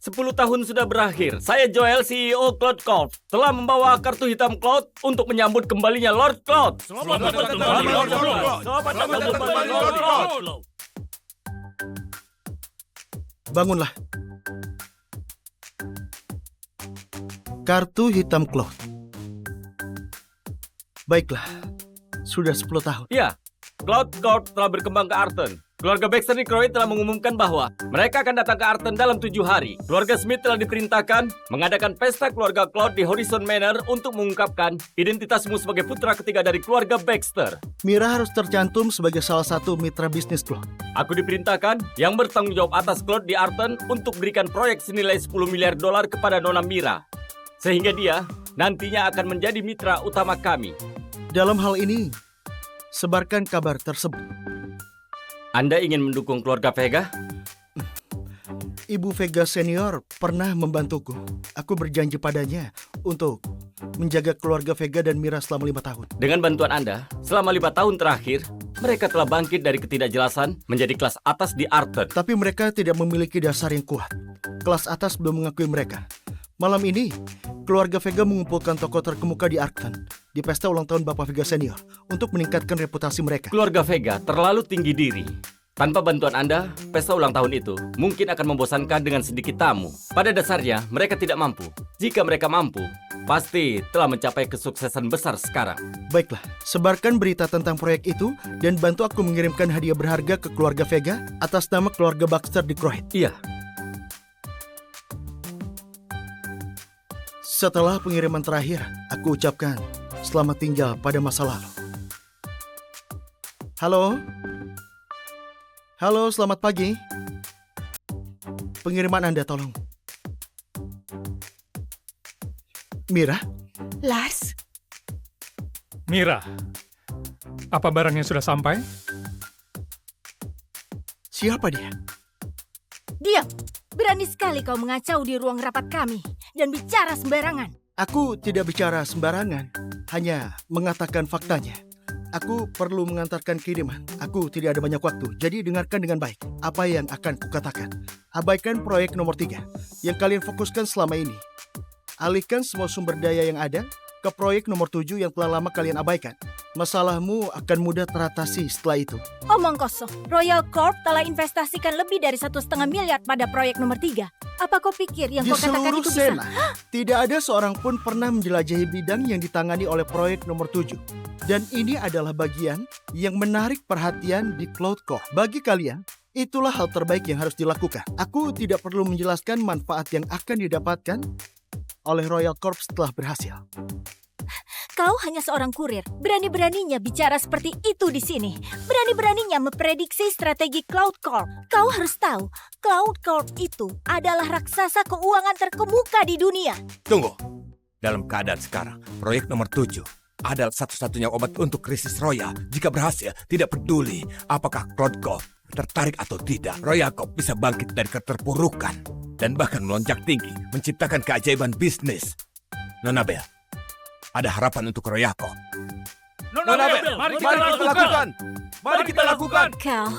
10 tahun sudah berakhir. Saya Joel, CEO Cloud Corp, telah membawa kartu hitam Cloud untuk menyambut kembalinya Lord Cloud. Selamat datang kembali, Lord Cloud. Selamat datang kembali, Lord Cloud. Bangunlah. Kartu hitam Cloud. Baiklah, sudah 10 tahun. Ya, Cloud Corp telah berkembang ke Arton. Keluarga Baxter di Croydon telah mengumumkan bahwa mereka akan datang ke Arton dalam 7 hari. Keluarga Smith telah diperintahkan mengadakan pesta keluarga Cloud di Horizon Manor untuk mengungkapkan identitasmu sebagai putra ketiga dari keluarga Baxter. Mira harus tercantum sebagai salah satu mitra bisnis Cloud. Aku diperintahkan yang bertanggung jawab atas Cloud di Arton untuk berikan proyek senilai $10 miliar kepada Nona Mira. Sehingga dia nantinya akan menjadi mitra utama kami. Dalam hal ini, sebarkan kabar tersebut. Anda ingin mendukung keluarga Vega? Ibu Vega senior pernah membantuku. Aku berjanji padanya untuk menjaga keluarga Vega dan Mira selama 5 tahun. Dengan bantuan Anda, selama 5 tahun terakhir, mereka telah bangkit dari ketidakjelasan menjadi kelas atas di Arton. Tapi mereka tidak memiliki dasar yang kuat. Kelas atas belum mengakui mereka. Malam ini, keluarga Vega mengumpulkan tokoh terkemuka di Arton di pesta ulang tahun Bapak Vega senior untuk meningkatkan reputasi mereka. Keluarga Vega terlalu tinggi diri. Tanpa bantuan Anda, pesta ulang tahun itu mungkin akan membosankan dengan sedikit tamu. Pada dasarnya, mereka tidak mampu. Jika mereka mampu, pasti telah mencapai kesuksesan besar sekarang. Baiklah, sebarkan berita tentang proyek itu dan bantu aku mengirimkan hadiah berharga ke keluarga Vega atas nama keluarga Baxter di Croydon. Iya. Setelah pengiriman terakhir, aku ucapkan selamat tinggal pada masa lalu. Halo? Halo, selamat pagi. Pengiriman Anda, tolong. Mira? Lars, Mira, apa barangnya sudah sampai? Siapa dia? diam. Berani sekali kau mengacau di ruang rapat kami dan bicara sembarangan. Aku tidak bicara sembarangan, hanya mengatakan faktanya. Aku perlu mengantarkan kiriman. Aku tidak ada banyak waktu, jadi dengarkan dengan baik apa yang akan kukatakan. Abaikan proyek nomor 3 yang kalian fokuskan selama ini. Alihkan semua sumber daya yang ada ke proyek nomor 7 yang telah lama kalian abaikan. Masalahmu akan mudah teratasi setelah itu. Omong kosong. Royal Corp telah investasikan lebih dari 1,5 miliar pada proyek nomor 3. Apa kau pikir yang Di kau katakan seluruh itu bisa? Sena, tidak ada seorang pun pernah menjelajahi bidang yang ditangani oleh proyek nomor 7. Dan ini adalah bagian yang menarik perhatian di Cloud Corp. Bagi kalian, itulah hal terbaik yang harus dilakukan. Aku tidak perlu menjelaskan manfaat yang akan didapatkan oleh Royal Corp setelah berhasil. Kau hanya seorang kurir. Berani-beraninya bicara seperti itu di sini. Berani-beraninya memprediksi strategi Cloud Corp. Kau harus tahu, Cloud Corp itu adalah raksasa keuangan terkemuka di dunia. Tunggu. Dalam keadaan sekarang, proyek nomor 7 adalah satu-satunya obat untuk krisis Royal. Jika berhasil, tidak peduli apakah Cloud Corp tertarik atau tidak, Royal Corp bisa bangkit dari keterpurukan dan bahkan melonjak tinggi, menciptakan keajaiban bisnis. Nona Bell, ada harapan untuk Royal Corp. Nona Bell, mari kita lakukan. Mari kita lakukan. Kau,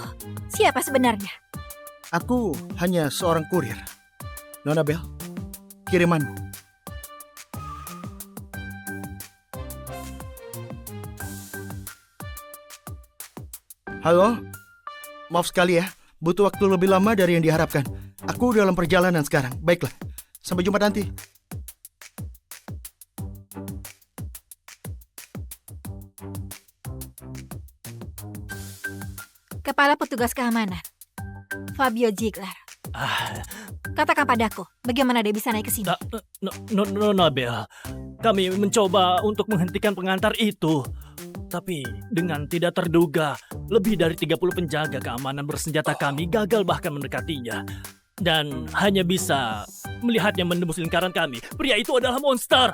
siapa sebenarnya? Aku hanya seorang kurir. Nona Bell, kirimanmu. Halo? Maaf sekali ya, butuh waktu lebih lama dari yang diharapkan. Aku dalam perjalanan sekarang. Baiklah, sampai jumpa nanti. Kepala Petugas Keamanan, Fabio Ziegler. Katakan padaku, bagaimana dia bisa naik ke sini? Nona Bell, kami mencoba untuk menghentikan pengantar itu. Tapi dengan tidak terduga, lebih dari 30 penjaga keamanan bersenjata kami gagal bahkan mendekatinya. Dan hanya bisa melihatnya menembus lingkaran kami. Pria itu adalah monster.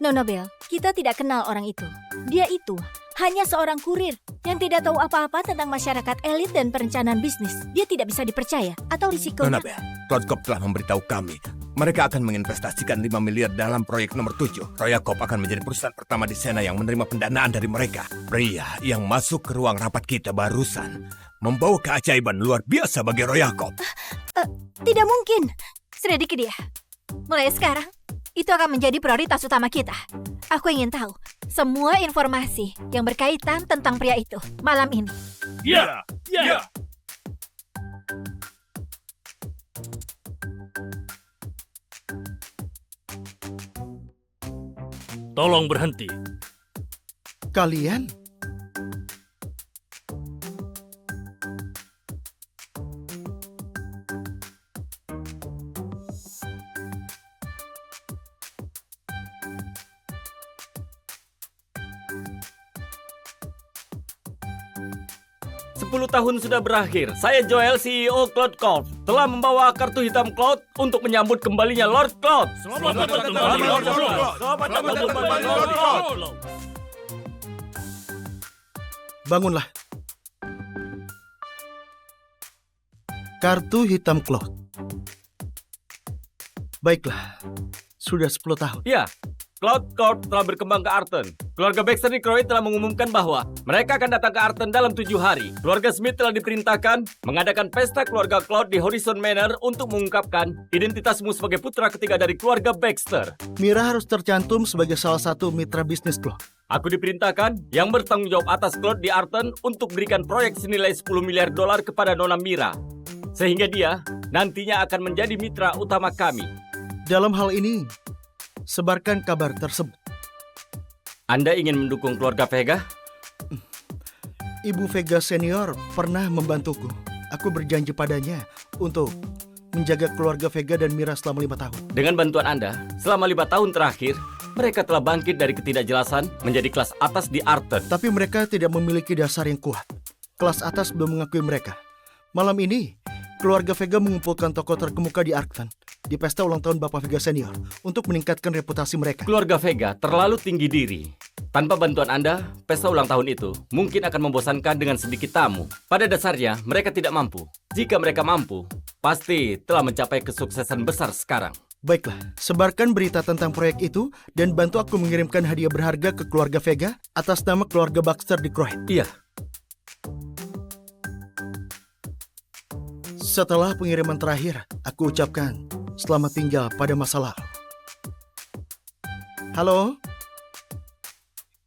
Nona Bell, kita tidak kenal orang itu. Dia itu hanya seorang kurir yang tidak tahu apa-apa tentang masyarakat elit dan perencanaan bisnis. Dia tidak bisa dipercaya atau risikonya. Nona Bell, Cloud Corp telah memberitahu kami mereka akan menginvestasikan 5 miliar dalam proyek nomor 7. Royal Corp akan menjadi perusahaan pertama di Sena yang menerima pendanaan dari mereka. Pria yang masuk ke ruang rapat kita barusan membawa keajaiban luar biasa bagi Royal Corp. Tidak mungkin. Selidiki dia. Mulai sekarang, itu akan menjadi prioritas utama kita. Aku ingin tahu semua informasi yang berkaitan tentang pria itu malam ini. Ya, ya. Tolong berhenti. Kalian? Sepuluh tahun sudah berakhir. Saya Joel, CEO Cloud Corp, telah membawa kartu hitam Cloud untuk menyambut kembalinya Lord Cloud. Selamat datang kembali, Lord Cloud. Selamat datang kembali, Lord Cloud. Bangunlah. Kartu hitam Cloud. Baiklah, sudah 10 tahun. Ya, Cloud Corp telah berkembang ke Arton. Keluarga Baxter di Croydon telah mengumumkan bahwa mereka akan datang ke Arton dalam 7 hari. Keluarga Smith telah diperintahkan mengadakan pesta keluarga Cloud di Horizon Manor untuk mengungkapkan identitasmu sebagai putra ketiga dari keluarga Baxter. Mira harus tercantum sebagai salah satu mitra bisnis Cloud. Aku diperintahkan yang bertanggung jawab atas Cloud di Arton untuk berikan proyek senilai $10 miliar kepada Nona Mira. Sehingga dia nantinya akan menjadi mitra utama kami. Dalam hal ini, sebarkan kabar tersebut. Anda ingin mendukung keluarga Vega? Ibu Vega senior pernah membantuku. Aku berjanji padanya untuk menjaga keluarga Vega dan Mira selama 5 tahun. Dengan bantuan Anda, selama 5 tahun terakhir, mereka telah bangkit dari ketidakjelasan menjadi kelas atas di Arton. Tapi mereka tidak memiliki dasar yang kuat. Kelas atas belum mengakui mereka. Malam ini, keluarga Vega mengumpulkan tokoh terkemuka di Arton di pesta ulang tahun Bapak Vega senior untuk meningkatkan reputasi mereka. Keluarga Vega terlalu tinggi diri. Tanpa bantuan Anda, pesta ulang tahun itu mungkin akan membosankan dengan sedikit tamu. Pada dasarnya, mereka tidak mampu. Jika mereka mampu, pasti telah mencapai kesuksesan besar sekarang. Baiklah, sebarkan berita tentang proyek itu dan bantu aku mengirimkan hadiah berharga ke keluarga Vega atas nama keluarga Baxter di Croydon. Iya, Setelah pengiriman terakhir, aku ucapkan selamat tinggal pada masa lalu. Halo?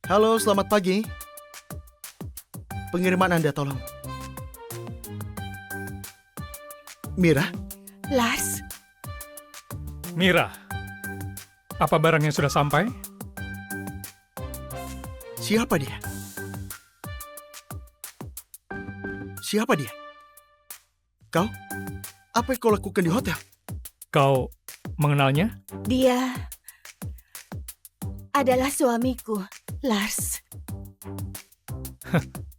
Halo, selamat pagi. Pengiriman Anda, tolong. Mira? Lars, Mira, apa barangnya sudah sampai? Siapa dia? Siapa dia? Kau? Apa yang kau lakukan di hotel? Kau mengenalnya? Dia adalah suamiku, Lars.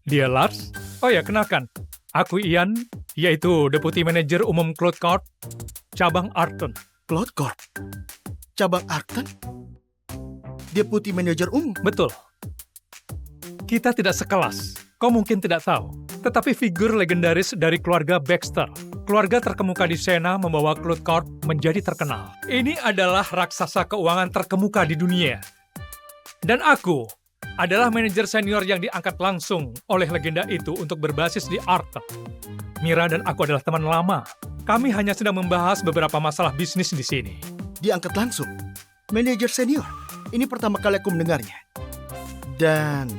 Dia Lars? Oh ya, kenalkan. Aku Ian, yaitu Deputi Manajer Umum Cloud Corp, cabang Arton. Cloud Corp? Cabang Arton? Deputi Manajer Umum? Betul. Kita tidak sekelas. Kau mungkin tidak tahu. Tetapi figur legendaris dari keluarga Baxter. Keluarga terkemuka di Sena membawa Cloud Corp menjadi terkenal. Ini adalah raksasa keuangan terkemuka di dunia. Dan aku adalah manajer senior yang diangkat langsung oleh legenda itu untuk berbasis di Arton. Mira dan aku adalah teman lama. Kami hanya sedang membahas beberapa masalah bisnis di sini. Diangkat langsung. Manajer senior. Ini pertama kali aku mendengarnya. Dan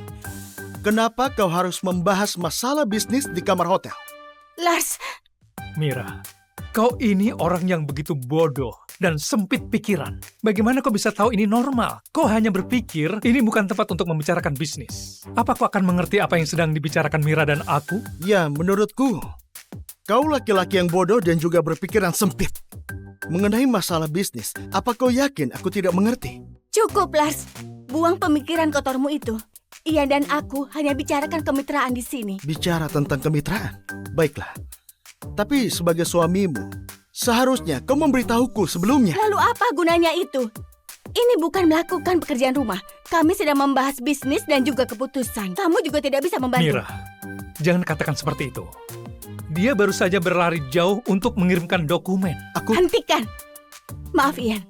kenapa kau harus membahas masalah bisnis di kamar hotel? Lars, Mira, kau ini orang yang begitu bodoh dan sempit pikiran. Bagaimana kau bisa tahu ini normal? Kau hanya berpikir ini bukan tempat untuk membicarakan bisnis. Apa kau akan mengerti apa yang sedang dibicarakan Mira dan aku? Ya, menurutku, kau laki-laki yang bodoh dan juga berpikiran sempit. Mengenai masalah bisnis, apa kau yakin aku tidak mengerti? cukup Lars. Buang pemikiran kotormu itu. Ian dan aku hanya bicarakan kemitraan di sini. Bicara tentang kemitraan? Baiklah. Tapi sebagai suamimu, seharusnya kau memberitahuku sebelumnya. Lalu apa gunanya itu? Ini bukan melakukan pekerjaan rumah. Kami sedang membahas bisnis dan juga keputusan. Kamu juga tidak bisa membantu. Mira, jangan katakan seperti itu. Dia baru saja berlari jauh untuk mengirimkan dokumen. Hentikan. Maaf Ian.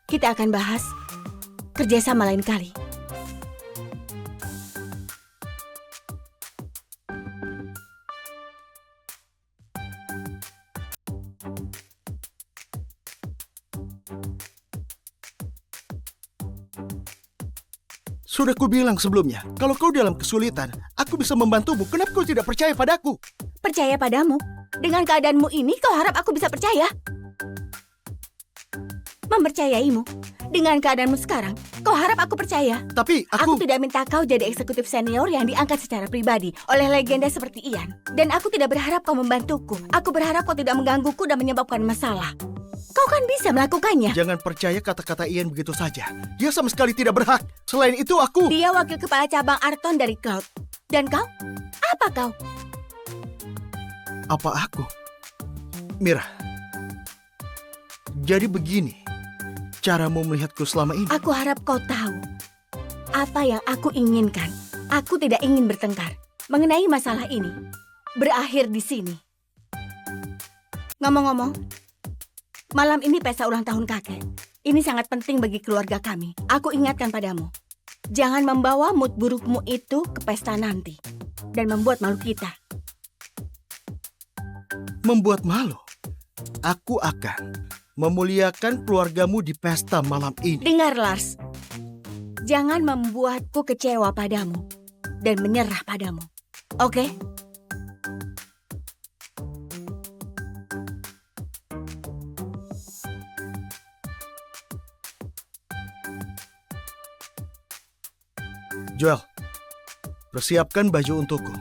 Kita akan bahas kerjasama lain kali. Sudah kubilang sebelumnya, kalau kau dalam kesulitan, aku bisa membantumu. Kenapa kau tidak percaya padaku? Percaya padamu? Dengan keadaanmu ini, kau harap aku bisa percaya? Mempercayaimu? Dengan keadaanmu sekarang, kau harap aku percaya? Tapi Aku tidak minta kau jadi eksekutif senior yang diangkat secara pribadi oleh legenda seperti Ian. Dan aku tidak berharap kau membantuku. Aku berharap kau tidak menggangguku dan menyebabkan masalah. Kau kan bisa melakukannya. Jangan percaya kata-kata Ian begitu saja. Dia sama sekali tidak berhak. Selain itu aku... Dia wakil kepala cabang Arton dari Cloud. Dan kau? Apa kau? Apa aku? Mira. Jadi begini. Caramu melihatku selama ini. Aku harap kau tahu apa yang aku inginkan. Aku tidak ingin bertengkar mengenai masalah ini. Berakhir di sini. Ngomong-ngomong, malam ini pesta ulang tahun kakek. Ini sangat penting bagi keluarga kami. Aku ingatkan padamu. Jangan membawa mood burukmu itu ke pesta nanti. Dan membuat malu kita. Membuat malu? Aku akan memuliakan keluargamu di pesta malam ini. Dengar, Lars. Jangan membuatku kecewa padamu. Dan menyerah padamu. Oke? Joel, persiapkan baju untukku.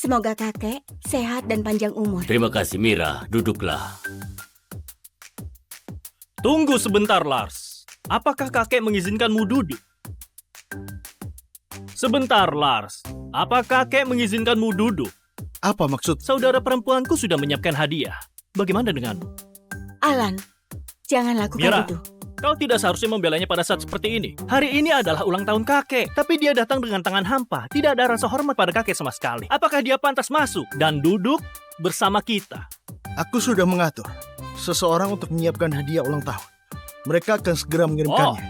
Semoga kakek sehat dan panjang umur. Terima kasih, Mira. Duduklah. Tunggu sebentar, Lars. Apakah kakek mengizinkanmu duduk? Sebentar, Lars. Apakah kakek mengizinkanmu duduk? Apa maksud? Saudara perempuanku sudah menyiapkan hadiah. Bagaimana denganmu? Alan, jangan lakukan Mira. itu. Kau tidak seharusnya membelanya pada saat seperti ini. Hari ini adalah ulang tahun kakek, tapi dia datang dengan tangan hampa. Tidak ada rasa hormat pada kakek sama sekali. Apakah dia pantas masuk dan duduk bersama kita? Aku sudah mengatur seseorang untuk menyiapkan hadiah ulang tahun. Mereka akan segera mengirimkannya.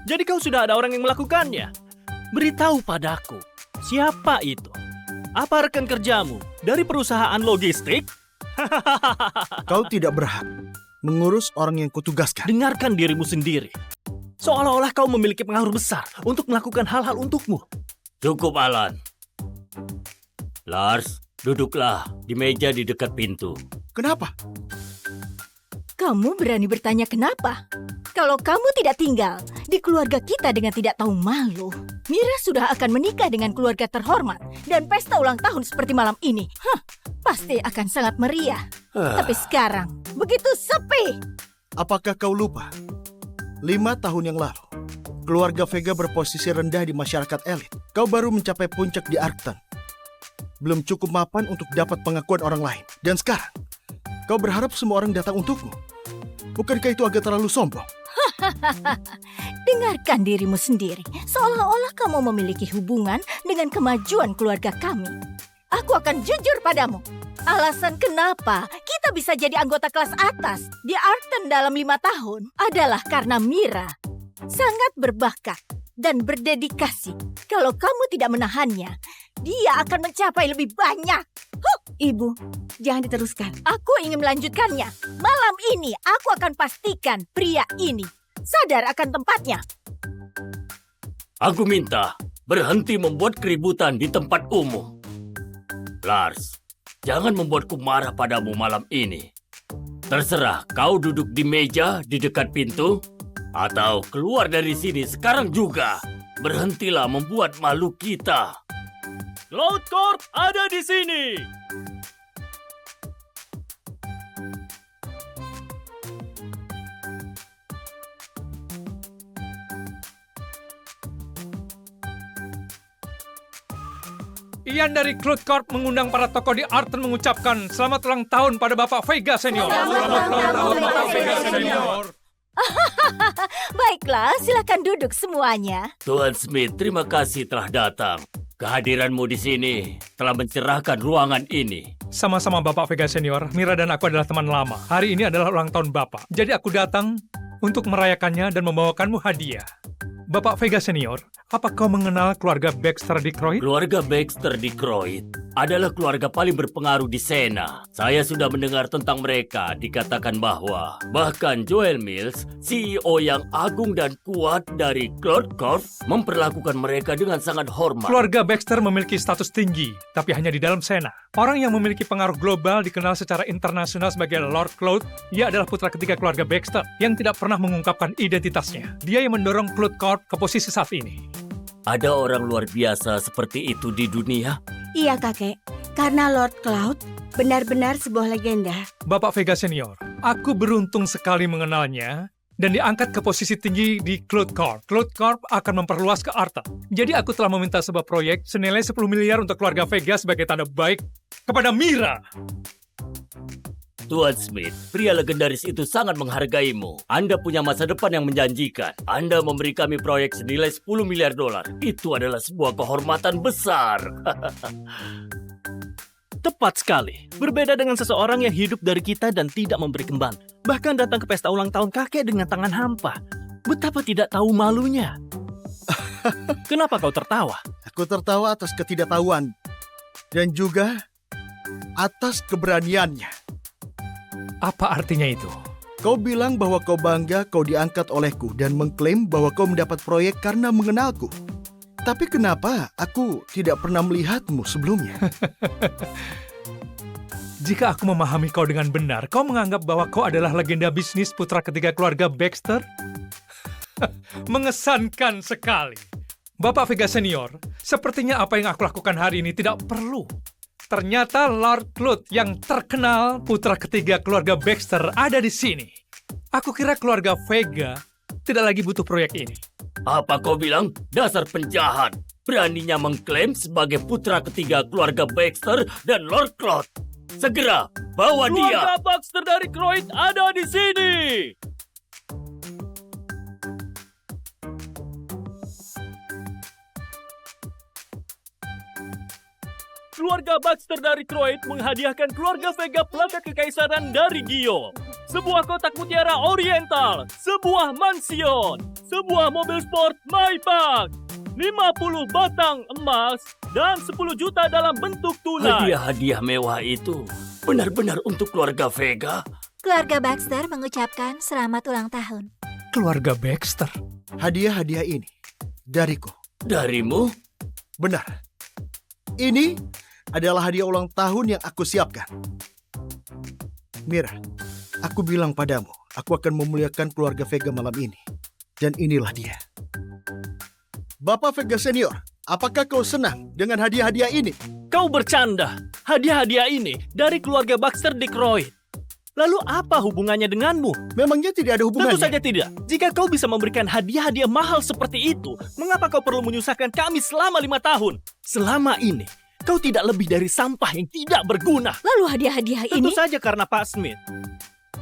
Jadi kau sudah ada orang yang melakukannya. Beritahu padaku, siapa itu? Apa rekan kerjamu dari perusahaan logistik? Kau tidak berhak mengurus orang yang kutugaskan. Dengarkan dirimu sendiri. Seolah-olah kau memiliki pengaruh besar untuk melakukan hal-hal untukmu. Cukup, Alan. Lars, duduklah di meja di dekat pintu. Kenapa? Kamu berani bertanya kenapa? Kalau kamu tidak tinggal di keluarga kita dengan tidak tahu malu, Mira sudah akan menikah dengan keluarga terhormat dan pesta ulang tahun seperti malam ini. Pasti akan sangat meriah. Tapi sekarang, begitu sepi. Apakah kau lupa? 5 tahun yang lalu, keluarga Vega berposisi rendah di masyarakat elit. Kau baru mencapai puncak di Arton. Belum cukup mapan untuk dapat pengakuan orang lain. Dan sekarang, kau berharap semua orang datang untukmu. Bukankah itu agak terlalu sombong? Dengarkan dirimu sendiri. Seolah-olah kamu memiliki hubungan dengan kemajuan keluarga kami. Aku akan jujur padamu. Alasan kenapa kita bisa jadi anggota kelas atas di Arton dalam 5 tahun adalah karena Mira sangat berbakat dan berdedikasi. Kalau kamu tidak menahannya, dia akan mencapai lebih banyak. Ibu, jangan diteruskan. Aku ingin melanjutkannya. Malam ini aku akan pastikan pria ini sadar akan tempatnya. Aku minta berhenti membuat keributan di tempat umum. Lars, jangan membuatku marah padamu malam ini. Terserah kau duduk di meja di dekat pintu atau keluar dari sini sekarang juga. Berhentilah membuat malu kita. Cloud Corp ada di sini. Ian dari Cloud Corp mengundang para tokoh di Arton mengucapkan selamat ulang tahun pada Bapak Vega Senior. Selamat ulang tahun, Bapak Vega Senior. Baiklah, silakan duduk semuanya. Tuan Smith, terima kasih telah datang. Kehadiranmu di sini telah mencerahkan ruangan ini. Sama-sama Bapak Vega Senior, Mira dan aku adalah teman lama. Hari ini adalah ulang tahun Bapak. Jadi aku datang untuk merayakannya dan membawakanmu hadiah. Bapak Vega Senior, apa kau mengenal keluarga Baxter di Croyd? Keluarga Baxter di Croyd adalah keluarga paling berpengaruh di Sena. Saya sudah mendengar tentang mereka. Dikatakan bahwa bahkan Joel Mills, CEO yang agung dan kuat dari Cloud Corp, memperlakukan mereka dengan sangat hormat. Keluarga Baxter memiliki status tinggi, tapi hanya di dalam Sena. Orang yang memiliki pengaruh global dikenal secara internasional sebagai Lord Cloud. Ia adalah putra ketiga keluarga Baxter yang tidak pernah mengungkapkan identitasnya. Dia yang mendorong Cloud Corp ke posisi saat ini. Ada orang luar biasa seperti itu di dunia? Iya kakek, karena Lord Cloud benar-benar sebuah legenda. Bapak Vega Senior, aku beruntung sekali mengenalnya dan diangkat ke posisi tinggi di Cloud Corp. Cloud Corp akan memperluas ke Arta. Jadi aku telah meminta sebuah proyek senilai 10 miliar untuk keluarga Vega sebagai tanda baik kepada Mira. Tuan Smith, pria legendaris itu sangat menghargaimu. Anda punya masa depan yang menjanjikan. Anda memberi kami proyek senilai 10 miliar dolar. Itu adalah sebuah kehormatan besar. Tepat sekali. Berbeda dengan seseorang yang hidup dari kita dan tidak memberi kembali. Bahkan datang ke pesta ulang tahun kakek dengan tangan hampa. Betapa tidak tahu malunya. Kenapa kau tertawa? Aku tertawa atas ketidaktahuan dan juga atas keberaniannya. Apa artinya itu? Kau bilang bahwa kau bangga kau diangkat olehku dan mengklaim bahwa kau mendapat proyek karena mengenalku. Tapi kenapa aku tidak pernah melihatmu sebelumnya? Jika aku memahami kau dengan benar, kau menganggap bahwa kau adalah legenda bisnis putra ketiga keluarga Baxter? Mengesankan sekali. Bapak Vega Senior, sepertinya apa yang aku lakukan hari ini tidak perlu. Ternyata Lord Cloud yang terkenal putra ketiga keluarga Baxter ada di sini. Aku kira keluarga Vega tidak lagi butuh proyek ini. Apa kau bilang? Dasar penjahat. Beraninya mengklaim sebagai putra ketiga keluarga Baxter dan Lord Cloud. Segera, bawa dia. Keluarga Baxter dari Croyd ada di sini. Keluarga Baxter dari Croyd menghadiahkan keluarga Vega plakat kekaisaran dari Gio. Sebuah kotak mutiara oriental, sebuah mansion, sebuah mobil sport Maybach, 50 batang emas, dan 10 juta dalam bentuk tunai. Hadiah-hadiah mewah itu benar-benar untuk keluarga Vega. Keluarga Baxter mengucapkan selamat ulang tahun. Keluarga Baxter? Hadiah-hadiah ini dariku. Darimu? Benar. Ini adalah hadiah ulang tahun yang aku siapkan. Mira, aku bilang padamu, aku akan memuliakan keluarga Vega malam ini. Dan inilah dia. Bapak Vega Senior, apakah kau senang dengan hadiah-hadiah ini? Kau bercanda. Hadiah-hadiah ini dari keluarga Baxter di Croyd. Lalu apa hubungannya denganmu? Memangnya tidak ada hubungannya? Tentu saja tidak. Jika kau bisa memberikan hadiah-hadiah mahal seperti itu, mengapa kau perlu menyusahkan kami selama 5 tahun? Selama ini, kau tidak lebih dari sampah yang tidak berguna. Lalu hadiah-hadiah Tentu ini? saja karena Pak Smith.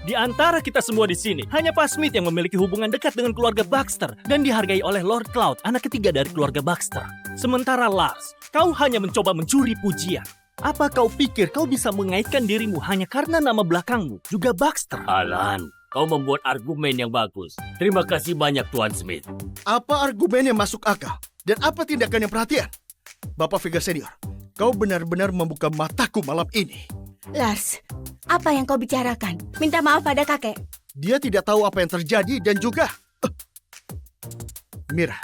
Di antara kita semua di sini, hanya Pak Smith yang memiliki hubungan dekat dengan keluarga Baxter dan dihargai oleh Lord Cloud, anak ketiga dari keluarga Baxter. Sementara Lars, kau hanya mencoba mencuri pujian. Apa kau pikir kau bisa mengaitkan dirimu hanya karena nama belakangmu juga Baxter? Alan, kau membuat argumen yang bagus. Terima kasih banyak Tuan Smith. Apa argumen yang masuk akal? Dan apa tindakan yang perhatian? Bapak Vega Senior, kau benar-benar membuka mataku malam ini. Lars, apa yang kau bicarakan? Minta maaf pada kakek. Dia tidak tahu apa yang terjadi dan juga... Mira,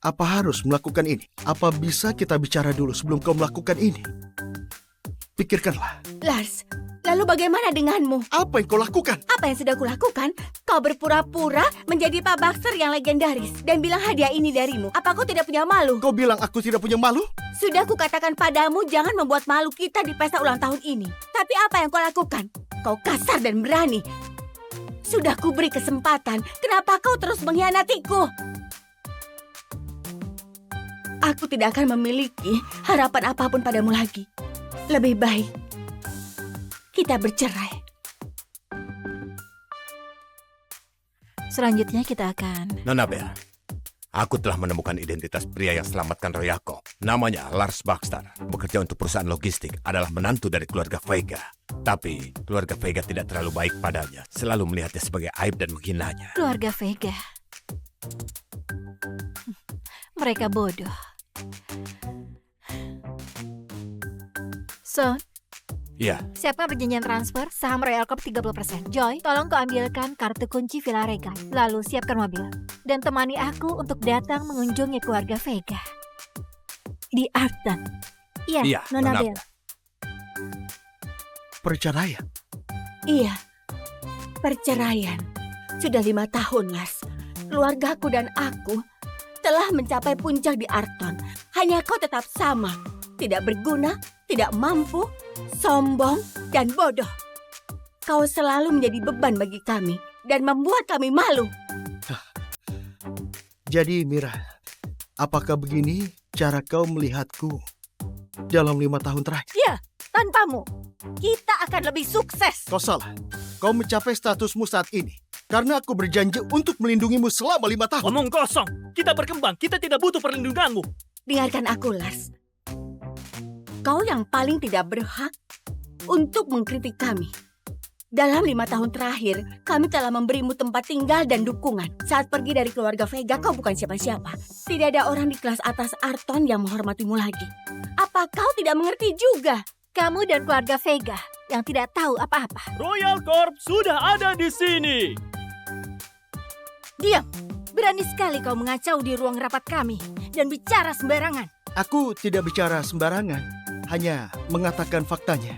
apa harus melakukan ini? Apa bisa kita bicara dulu sebelum kau melakukan ini? Pikirkanlah, Lars, lalu bagaimana denganmu? apa yang kau lakukan? Apa yang sudah kulakukan? Kau berpura-pura menjadi Pak Baxter yang legendaris dan bilang hadiah ini darimu. Apa kau tidak punya malu? Kau bilang aku tidak punya malu? Sudah kukatakan padamu jangan membuat malu kita di pesta ulang tahun ini. Tapi apa yang kau lakukan? Kau kasar dan berani. Sudah kuberi kesempatan, kenapa kau terus mengkhianatiku? Aku tidak akan memiliki harapan apapun padamu lagi. Lebih baik kita bercerai. Selanjutnya kita akan... Nona Bell, Aku telah menemukan identitas pria yang selamatkan Royako. Namanya Lars Baxter. Bekerja untuk perusahaan logistik, adalah menantu dari keluarga Vega. Tapi keluarga Vega tidak terlalu baik padanya. Selalu melihatnya sebagai aib dan menghinanya. Keluarga Vega. Mereka bodoh. Son, Iya, siapkan perjanjian transfer saham Royal Corp 30%. Joy, tolong kau ambilkan kartu kunci Villa Regal. Lalu siapkan mobil. Dan temani aku untuk datang mengunjungi keluarga Vega. Di Arton. Iya, Iya, Nona Nona Bel. Perceraian. Iya, perceraian. Sudah 5 tahun, Lars. Keluargaku dan aku telah mencapai puncak di Arton. Hanya kau tetap sama. Tidak berguna, tidak mampu, sombong, dan bodoh. Kau selalu menjadi beban bagi kami dan membuat kami malu. Jadi Mira, apakah begini cara kau melihatku dalam 5 tahun terakhir? Ya, tanpamu, kita akan lebih sukses. Kau salah. Kau mencapai statusmu saat ini karena aku berjanji untuk melindungimu selama 5 tahun. Omong kosong. Kita berkembang. Kita tidak butuh perlindunganmu. Dengarkan aku, Lars. Kau yang paling tidak berhak untuk mengkritik kami. Dalam 5 tahun terakhir, kami telah memberimu tempat tinggal dan dukungan. Saat pergi dari keluarga Vega, kau bukan siapa-siapa. Tidak ada orang di kelas atas Arton yang menghormatimu lagi. Apa kau tidak mengerti juga? Kamu dan keluarga Vega yang tidak tahu apa-apa. Royal Corp sudah ada di sini. Diam! Berani sekali kau mengacau di ruang rapat kami dan bicara sembarangan. Aku tidak bicara sembarangan, hanya mengatakan faktanya.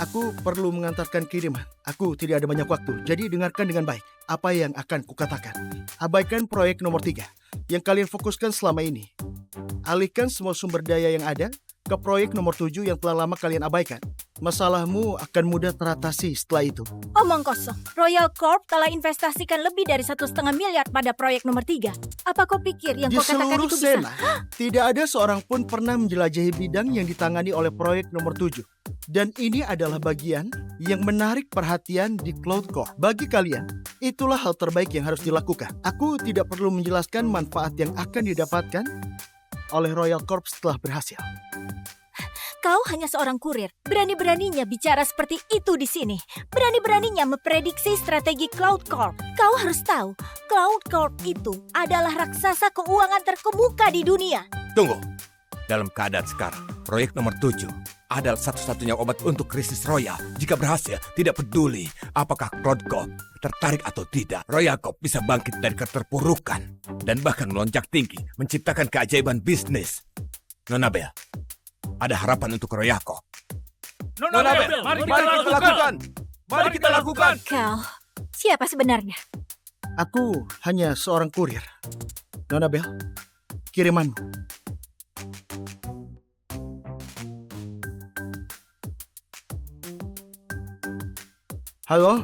Aku perlu mengantarkan kiriman. Aku tidak ada banyak waktu, jadi dengarkan dengan baik apa yang akan kukatakan. Abaikan proyek nomor 3 yang kalian fokuskan selama ini. Alihkan semua sumber daya yang ada ke proyek nomor 7 yang telah lama kalian abaikan. Masalahmu akan mudah teratasi setelah itu. Omong kosong. Royal Corp telah investasikan lebih dari 1,5 miliar pada proyek nomor 3. Apa kau pikir yang Di kau katakan seluruh itu bisa? Sena, tidak ada seorang pun pernah menjelajahi bidang yang ditangani oleh proyek nomor 7. Dan ini adalah bagian yang menarik perhatian di Cloud Corp. Bagi kalian, itulah hal terbaik yang harus dilakukan. Aku tidak perlu menjelaskan manfaat yang akan didapatkan oleh Royal Corp setelah berhasil. Kau hanya seorang kurir. Berani-beraninya bicara seperti itu di sini. Berani-beraninya memprediksi strategi Cloud Corp. Kau harus tahu, Cloud Corp itu adalah raksasa keuangan terkemuka di dunia. tunggu. Dalam keadaan sekarang, proyek nomor 7 adalah satu-satunya obat untuk krisis Royal. Jika berhasil, tidak peduli apakah Cloud Corp tertarik atau tidak, Royal Corp bisa bangkit dari keterpurukan dan bahkan melonjak tinggi, menciptakan keajaiban bisnis. Nona Bel, ada harapan untuk Royal Corp. Nona Bel, mari kita lakukan. Mari kita lakukan. Kau, siapa sebenarnya? Aku hanya seorang kurir. Nona Bel, kirimanmu. Halo?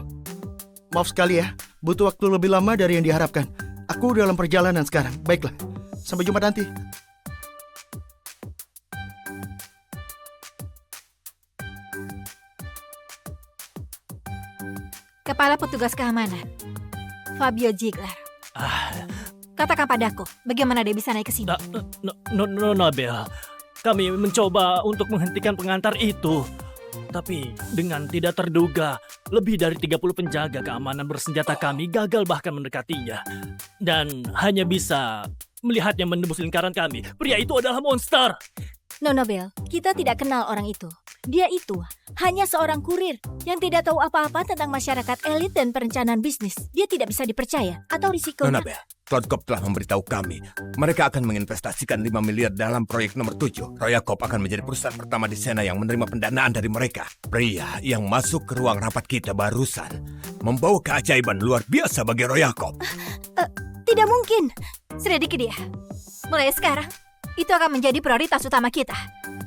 Maaf sekali ya, butuh waktu lebih lama dari yang diharapkan. Aku dalam perjalanan sekarang. Baiklah, sampai jumpa nanti. Kepala Petugas Keamanan, Fabio Ziegler. Katakan padaku, bagaimana dia bisa naik ke sini? Nona Bel, kami mencoba untuk menghentikan pengantar itu. Tapi dengan tidak terduga, lebih dari 30 penjaga keamanan bersenjata kami gagal bahkan mendekatinya. Dan hanya bisa melihatnya menembus lingkaran kami. Pria itu adalah monster. Nona Bel, kita tidak kenal orang itu. Dia itu hanya seorang kurir yang tidak tahu apa-apa tentang masyarakat elit dan perencanaan bisnis. Dia tidak bisa dipercaya atau risikonya. Nona Bel, Cloud Corp telah memberitahu kami mereka akan menginvestasikan 5 miliar dalam proyek nomor 7. Royal Corp akan menjadi perusahaan pertama di Sena yang menerima pendanaan dari mereka. Pria yang masuk ke ruang rapat kita barusan membawa keajaiban luar biasa bagi Royal Corp. Tidak mungkin. Selidiki dia. Mulai sekarang, itu akan menjadi prioritas utama kita.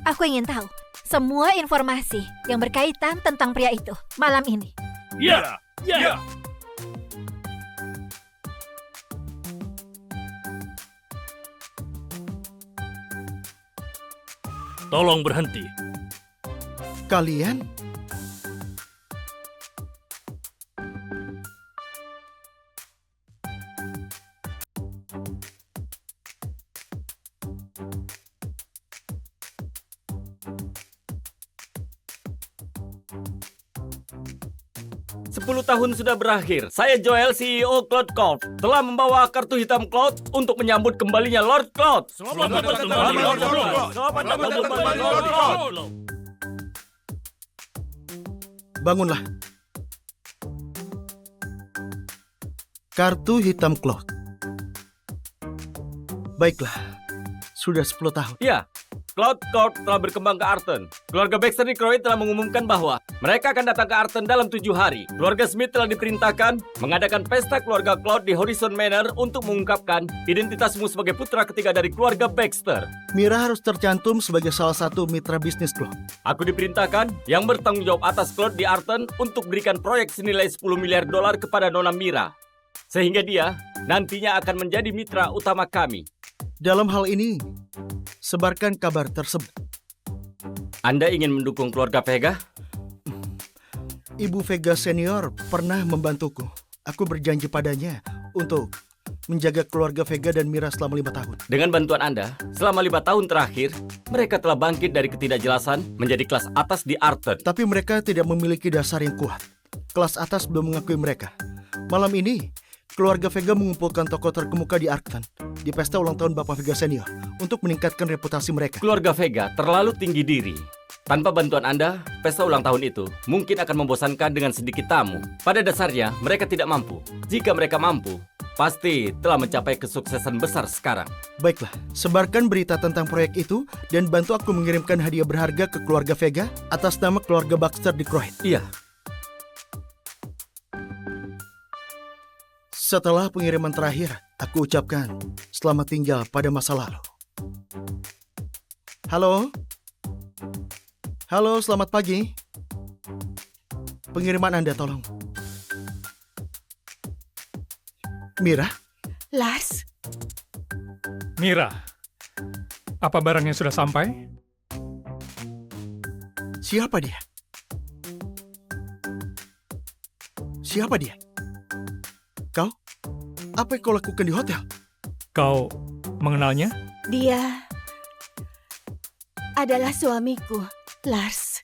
Aku ingin tahu semua informasi yang berkaitan tentang pria itu malam ini. Ya. Tolong berhenti. Kalian? 10 tahun sudah berakhir. Saya Joel, CEO Cloud Corp, telah membawa kartu hitam Cloud untuk menyambut kembalinya Lord Cloud. Selamat datang kembali, Lord Cloud. Selamat datang kembali, Lord Cloud. Bangunlah. Kartu hitam Cloud. Baiklah, sudah 10 tahun. Ya, Cloud Corp telah berkembang ke Arton. Keluarga Baxter di Croydon telah mengumumkan bahwa mereka akan datang ke Arton dalam 7 hari. Keluarga Smith telah diperintahkan mengadakan pesta keluarga Cloud di Horizon Manor untuk mengungkapkan identitasmu sebagai putra ketiga dari keluarga Baxter. Mira harus tercantum sebagai salah satu mitra bisnis Cloud. Aku diperintahkan yang bertanggung jawab atas Cloud di Arton untuk berikan proyek senilai $10 miliar kepada Nona Mira. Sehingga dia nantinya akan menjadi mitra utama kami. Dalam hal ini, sebarkan kabar tersebut. Anda ingin mendukung keluarga Vega? Ibu Vega senior pernah membantuku. Aku berjanji padanya untuk menjaga keluarga Vega dan Mira selama 5 tahun. Dengan bantuan Anda, selama 5 tahun terakhir, mereka telah bangkit dari ketidakjelasan menjadi kelas atas di Arton. Tapi mereka tidak memiliki dasar yang kuat. Kelas atas belum mengakui mereka. Malam ini, keluarga Vega mengumpulkan tokoh terkemuka di Arton di pesta ulang tahun Bapak Vega senior untuk meningkatkan reputasi mereka. Keluarga Vega terlalu tinggi diri. Tanpa bantuan Anda, pesta ulang tahun itu mungkin akan membosankan dengan sedikit tamu. Pada dasarnya, mereka tidak mampu. Jika mereka mampu, pasti telah mencapai kesuksesan besar sekarang. Baiklah, sebarkan berita tentang proyek itu dan bantu aku mengirimkan hadiah berharga ke keluarga Vega atas nama keluarga Baxter di Croydon. Iya, Setelah pengiriman terakhir, aku ucapkan selamat tinggal pada masa lalu. Halo? Halo, selamat pagi. Pengiriman Anda, tolong. Mira? Lars, Mira, apa barangnya sudah sampai? Siapa dia? Siapa dia? Kau? Apa yang kau lakukan di hotel? Kau mengenalnya? dia adalah suamiku, Lars.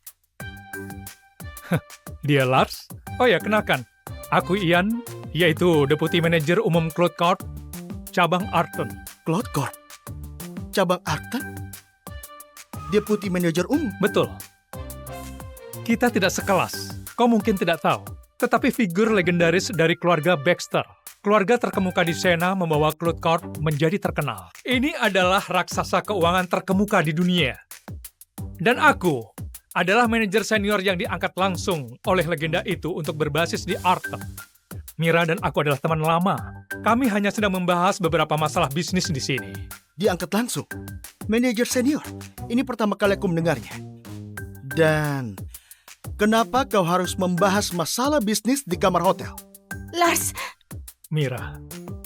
Dia Lars? Oh ya, kenalkan. Aku Ian, yaitu Deputi Manajer Umum Cloud Corp, cabang Arton. Cloud Corp? Cabang Arton? Deputi Manajer Umum? Betul. Kita tidak sekelas. Kau mungkin tidak tahu. Tetapi figur legendaris dari keluarga Baxter. Keluarga terkemuka di Sena membawa Cloud Corp menjadi terkenal. Ini adalah raksasa keuangan terkemuka di dunia. Dan aku adalah manajer senior yang diangkat langsung oleh legenda itu untuk berbasis di Arton. Mira dan aku adalah teman lama. Kami hanya sedang membahas beberapa masalah bisnis di sini. Diangkat langsung. Manajer senior. Ini pertama kali aku mendengarnya. Dan kenapa kau harus membahas masalah bisnis di kamar hotel? Lars, Mira,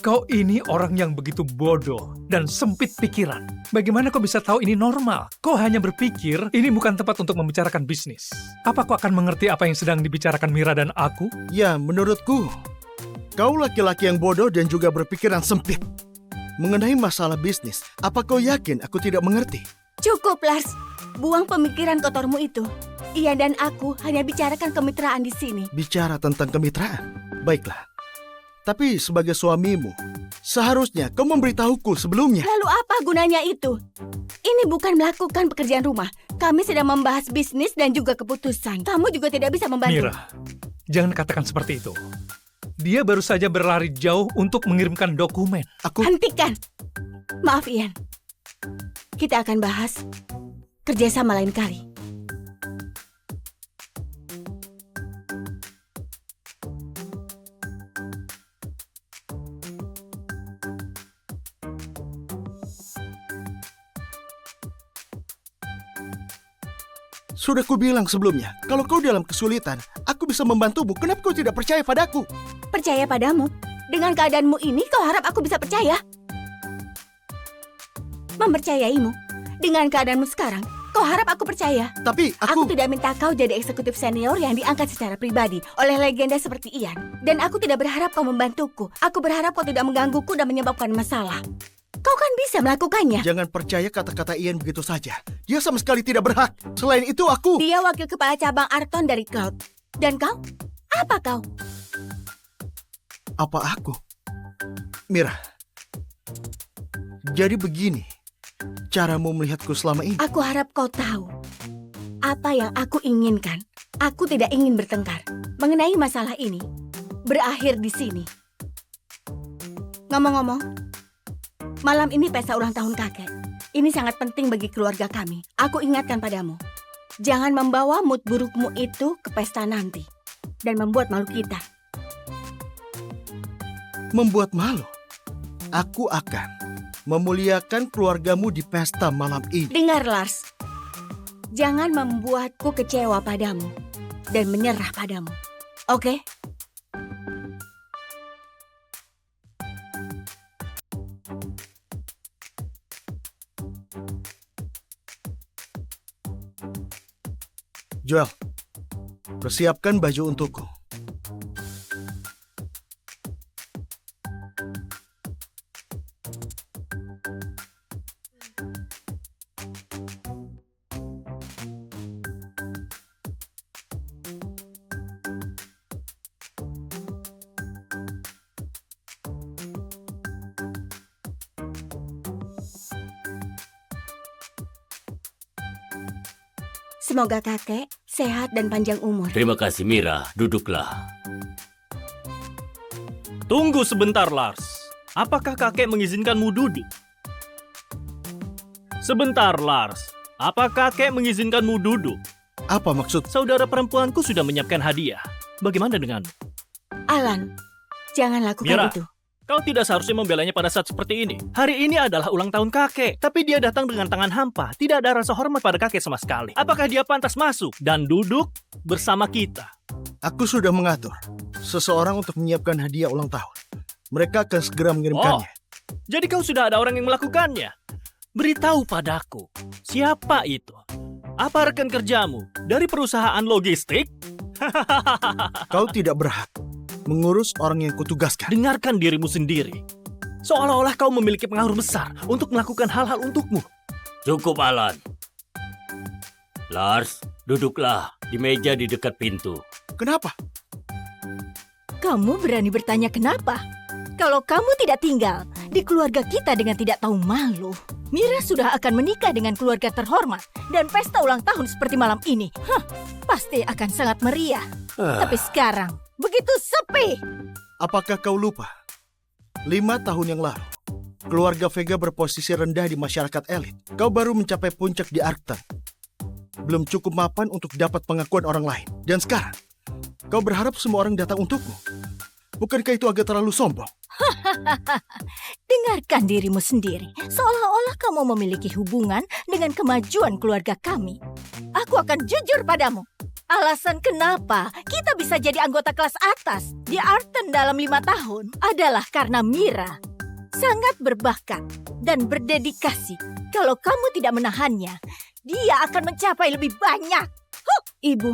kau ini orang yang begitu bodoh dan sempit pikiran. Bagaimana kau bisa tahu ini normal? Kau hanya berpikir ini bukan tempat untuk membicarakan bisnis. Apa kau akan mengerti apa yang sedang dibicarakan Mira dan aku? Ya, menurutku, kau laki-laki yang bodoh dan juga berpikiran sempit. Mengenai masalah bisnis, apa kau yakin aku tidak mengerti? cukup Lars. Buang pemikiran kotormu itu. Ia dan aku hanya bicarakan kemitraan di sini. Bicara tentang kemitraan? Baiklah. Tapi sebagai suamimu, seharusnya kau memberitahuku sebelumnya. Lalu apa gunanya itu? Ini bukan melakukan pekerjaan rumah. Kami sedang membahas bisnis dan juga keputusan. Kamu juga tidak bisa membantu. Mira, jangan katakan seperti itu. Dia baru saja berlari jauh untuk mengirimkan dokumen. Hentikan. Maaf Ian. Kita akan bahas kerjasama lain kali. Sudah kubilang sebelumnya, kalau kau dalam kesulitan, aku bisa membantumu. Kenapa kau tidak percaya padaku? Percaya padamu? Dengan keadaanmu ini, kau harap aku bisa percaya? Mempercayaimu? Dengan keadaanmu sekarang, kau harap aku percaya? Tapi Aku tidak minta kau jadi eksekutif senior yang diangkat secara pribadi oleh legenda seperti Ian. Dan aku tidak berharap kau membantuku. Aku berharap kau tidak menggangguku dan menyebabkan masalah. Kau kan bisa melakukannya. Jangan percaya kata-kata Ian begitu saja. Dia sama sekali tidak berhak. Selain itu aku... Dia wakil kepala cabang Arton dari Cloud. Dan kau? Apa kau? Apa aku? Mira, jadi begini caramu melihatku selama ini. Aku harap kau tahu apa yang aku inginkan. Aku tidak ingin bertengkar mengenai masalah ini. Berakhir di sini. Ngomong-ngomong, malam ini pesta ulang tahun kakek. Ini sangat penting bagi keluarga kami. Aku ingatkan padamu, jangan membawa mood burukmu itu ke pesta nanti dan membuat malu kita. Membuat malu? Aku akan memuliakan keluargamu di pesta malam ini. Dengar, Lars. Jangan membuatku kecewa padamu dan menyerah padamu. Oke? Joel, persiapkan baju untukku. Semoga kakek sehat dan panjang umur. Terima kasih Mira, duduklah. Tunggu sebentar, Lars. Apakah kakek mengizinkanmu duduk? Sebentar, Lars. Apa kakek mengizinkanmu duduk? Apa maksud? Saudara perempuanku sudah menyiapkan hadiah. Bagaimana dengan? Alan, jangan lakukan Mira. itu. Kau tidak seharusnya membelanya pada saat seperti ini. Hari ini adalah ulang tahun kakek, tapi dia datang dengan tangan hampa. Tidak ada rasa hormat pada kakek sama sekali. Apakah dia pantas masuk dan duduk bersama kita? Aku sudah mengatur seseorang untuk menyiapkan hadiah ulang tahun. Mereka akan segera mengirimkannya. Jadi kau sudah ada orang yang melakukannya? Beritahu padaku, siapa itu? Apa rekan kerjamu dari perusahaan logistik? Kau tidak berhak mengurus orang yang kutugaskan. Dengarkan dirimu sendiri. Seolah-olah kau memiliki pengaruh besar untuk melakukan hal-hal untukmu. Cukup Alan. Lars, duduklah di meja di dekat pintu. Kenapa? Kamu berani bertanya kenapa? Kalau kamu tidak tinggal di keluarga kita dengan tidak tahu malu, Mira sudah akan menikah dengan keluarga terhormat dan pesta ulang tahun seperti malam ini. Pasti akan sangat meriah. Tapi sekarang, begitu sepi. Apakah kau lupa? 5 tahun yang lalu, keluarga Vega berposisi rendah di masyarakat elit. Kau baru mencapai puncak di Arcton. Belum cukup mapan untuk dapat pengakuan orang lain. Dan sekarang, kau berharap semua orang datang untukmu. Bukankah itu agak terlalu sombong? Dengarkan dirimu sendiri. Seolah-olah kamu memiliki hubungan dengan kemajuan keluarga kami. Aku akan jujur padamu. Alasan kenapa kita bisa jadi anggota kelas atas di Arcton dalam 5 tahun adalah karena Mira sangat berbakat dan berdedikasi. Kalau kamu tidak menahannya, dia akan mencapai lebih banyak. Ibu,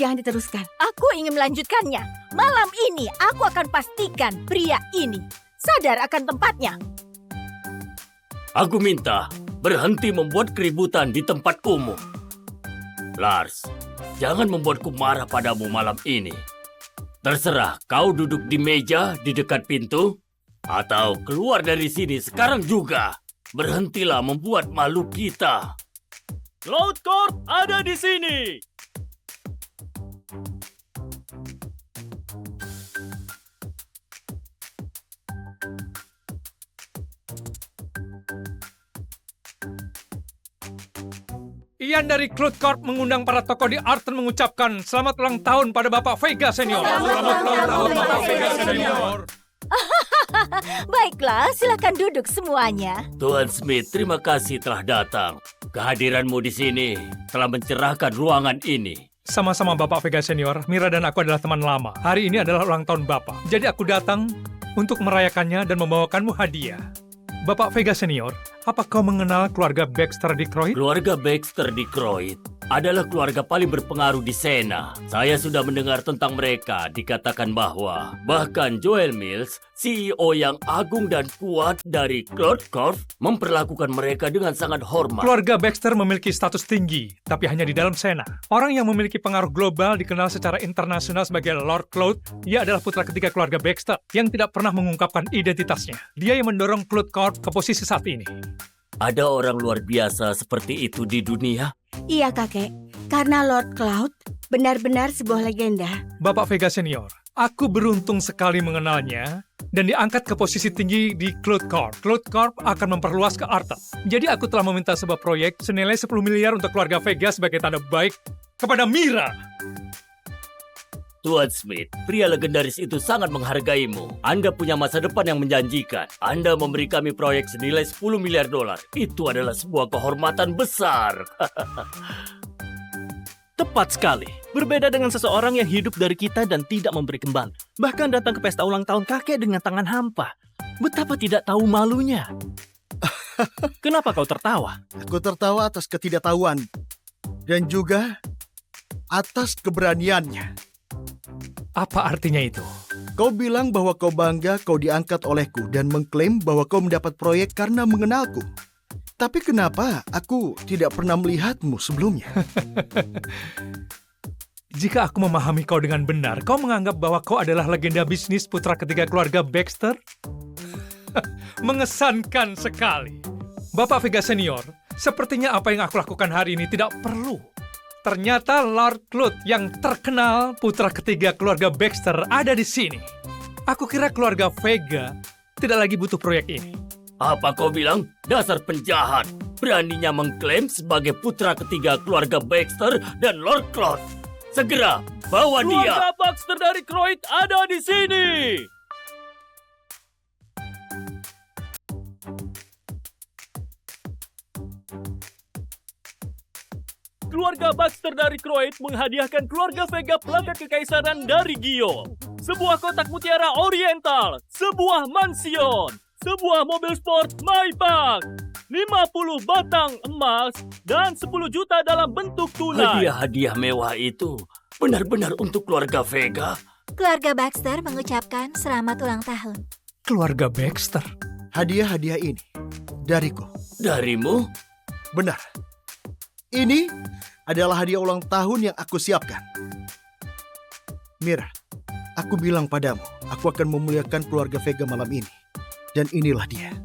jangan diteruskan. Aku ingin melanjutkannya. Malam ini aku akan pastikan pria ini sadar akan tempatnya. Aku minta berhenti membuat keributan di tempat umum. Lars, jangan membuatku marah padamu malam ini. Terserah kau duduk di meja di dekat pintu atau keluar dari sini sekarang juga. Berhentilah membuat malu kita. Cloud Corp ada di sini. Ian dari Cloud Corp mengundang para tokoh di Arcton mengucapkan selamat ulang tahun pada Bapak Vega Senior. Selamat ulang tahun Bapak Vega Senior. Baiklah, silakan duduk semuanya. Tuan Smith, terima kasih telah datang. Kehadiranmu di sini telah mencerahkan ruangan ini. Sama-sama Bapak Vega Senior, Mira dan aku adalah teman lama. Hari ini adalah ulang tahun Bapak. Jadi aku datang untuk merayakannya dan membawakanmu hadiah. Bapak Vega Senior, apa kau mengenal keluarga Baxter di Croyd? Keluarga Baxter di Croyd? adalah keluarga paling berpengaruh di Sena. Saya sudah mendengar tentang mereka. Dikatakan bahwa bahkan Joel Mills, CEO yang agung dan kuat dari Cloud Corp, memperlakukan mereka dengan sangat hormat. Keluarga Baxter memiliki status tinggi, tapi hanya di dalam Sena. Orang yang memiliki pengaruh global dikenal secara internasional sebagai Lord Cloud. Ia adalah putra ketiga keluarga Baxter yang tidak pernah mengungkapkan identitasnya. Dia yang mendorong Cloud Corp ke posisi saat ini. Ada orang luar biasa seperti itu di dunia? Iya, kakek. Karena Lord Cloud benar-benar sebuah legenda. Bapak Vega Senior, aku beruntung sekali mengenalnya dan diangkat ke posisi tinggi di Cloud Corp. Cloud Corp akan memperluas ke Arthur. Jadi aku telah meminta sebuah proyek senilai 10 miliar untuk keluarga Vega sebagai tanda baik kepada Mira. Tuan Smith, pria legendaris itu sangat menghargaimu. Anda punya masa depan yang menjanjikan. Anda memberi kami proyek senilai 10 miliar dolar. Itu adalah sebuah kehormatan besar. Tepat sekali. Berbeda dengan seseorang yang hidup dari kita dan tidak memberi kembali. Bahkan datang ke pesta ulang tahun kakek dengan tangan hampa. Betapa tidak tahu malunya. Kenapa kau tertawa? Aku tertawa atas ketidaktahuan dan juga atas keberaniannya. Apa artinya itu? Kau bilang bahwa kau bangga kau diangkat olehku dan mengklaim bahwa kau mendapat proyek karena mengenalku. Tapi kenapa aku tidak pernah melihatmu sebelumnya? Jika aku memahami kau dengan benar, kau menganggap bahwa kau adalah legenda bisnis putra ketiga keluarga Baxter? Mengesankan sekali. Bapak Vega Senior, sepertinya apa yang aku lakukan hari ini tidak perlu. Ternyata Lord Cloud yang terkenal putra ketiga keluarga Baxter ada di sini. Aku kira keluarga Vega tidak lagi butuh proyek ini. Apa kau bilang? Dasar penjahat. Beraninya mengklaim sebagai putra ketiga keluarga Baxter dan Lord Cloud. Segera, bawa dia. Keluarga Baxter dari Croyd ada di sini. Keluarga Baxter dari Croyd menghadiahkan keluarga Vega plakat kekaisaran dari Gio. Sebuah kotak mutiara oriental, sebuah mansion, sebuah mobil sport Maybach, 50 batang emas, dan 10 juta dalam bentuk tunai. Hadiah-hadiah mewah itu benar-benar untuk keluarga Vega. Keluarga Baxter mengucapkan selamat ulang tahun. Keluarga Baxter? Hadiah-hadiah ini dariku. Darimu? Benar. Ini adalah hadiah ulang tahun yang aku siapkan. Mira, aku bilang padamu, aku akan memuliakan keluarga Vega malam ini. Dan inilah dia.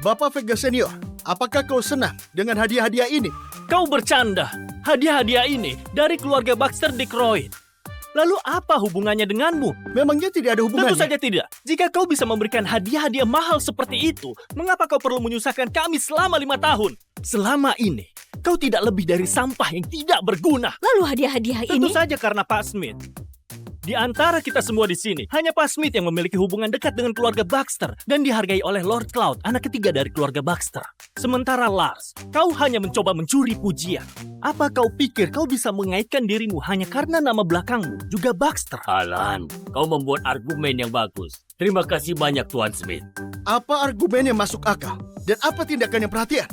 Bapak Vega Senior, apakah kau senang dengan hadiah-hadiah ini? Kau bercanda. Hadiah-hadiah ini dari keluarga Baxter di Croyd. Lalu apa hubungannya denganmu? Memangnya tidak ada hubungannya? Tentu saja tidak. Jika kau bisa memberikan hadiah-hadiah mahal seperti itu, mengapa kau perlu menyusahkan kami selama 5 tahun? Selama ini, kau tidak lebih dari sampah yang tidak berguna. Lalu hadiah-hadiah Tentu ini? saja karena Pak Smith. Di antara kita semua di sini, hanya Pak Smith yang memiliki hubungan dekat dengan keluarga Baxter dan dihargai oleh Lord Cloud, anak ketiga dari keluarga Baxter. Sementara Lars, kau hanya mencoba mencuri pujian. Apa kau pikir kau bisa mengaitkan dirimu hanya karena nama belakangmu juga Baxter? Alan, kau membuat argumen yang bagus. Terima kasih banyak Tuan Smith. Apa argumen yang masuk akal? Dan apa tindakan yang perhatian?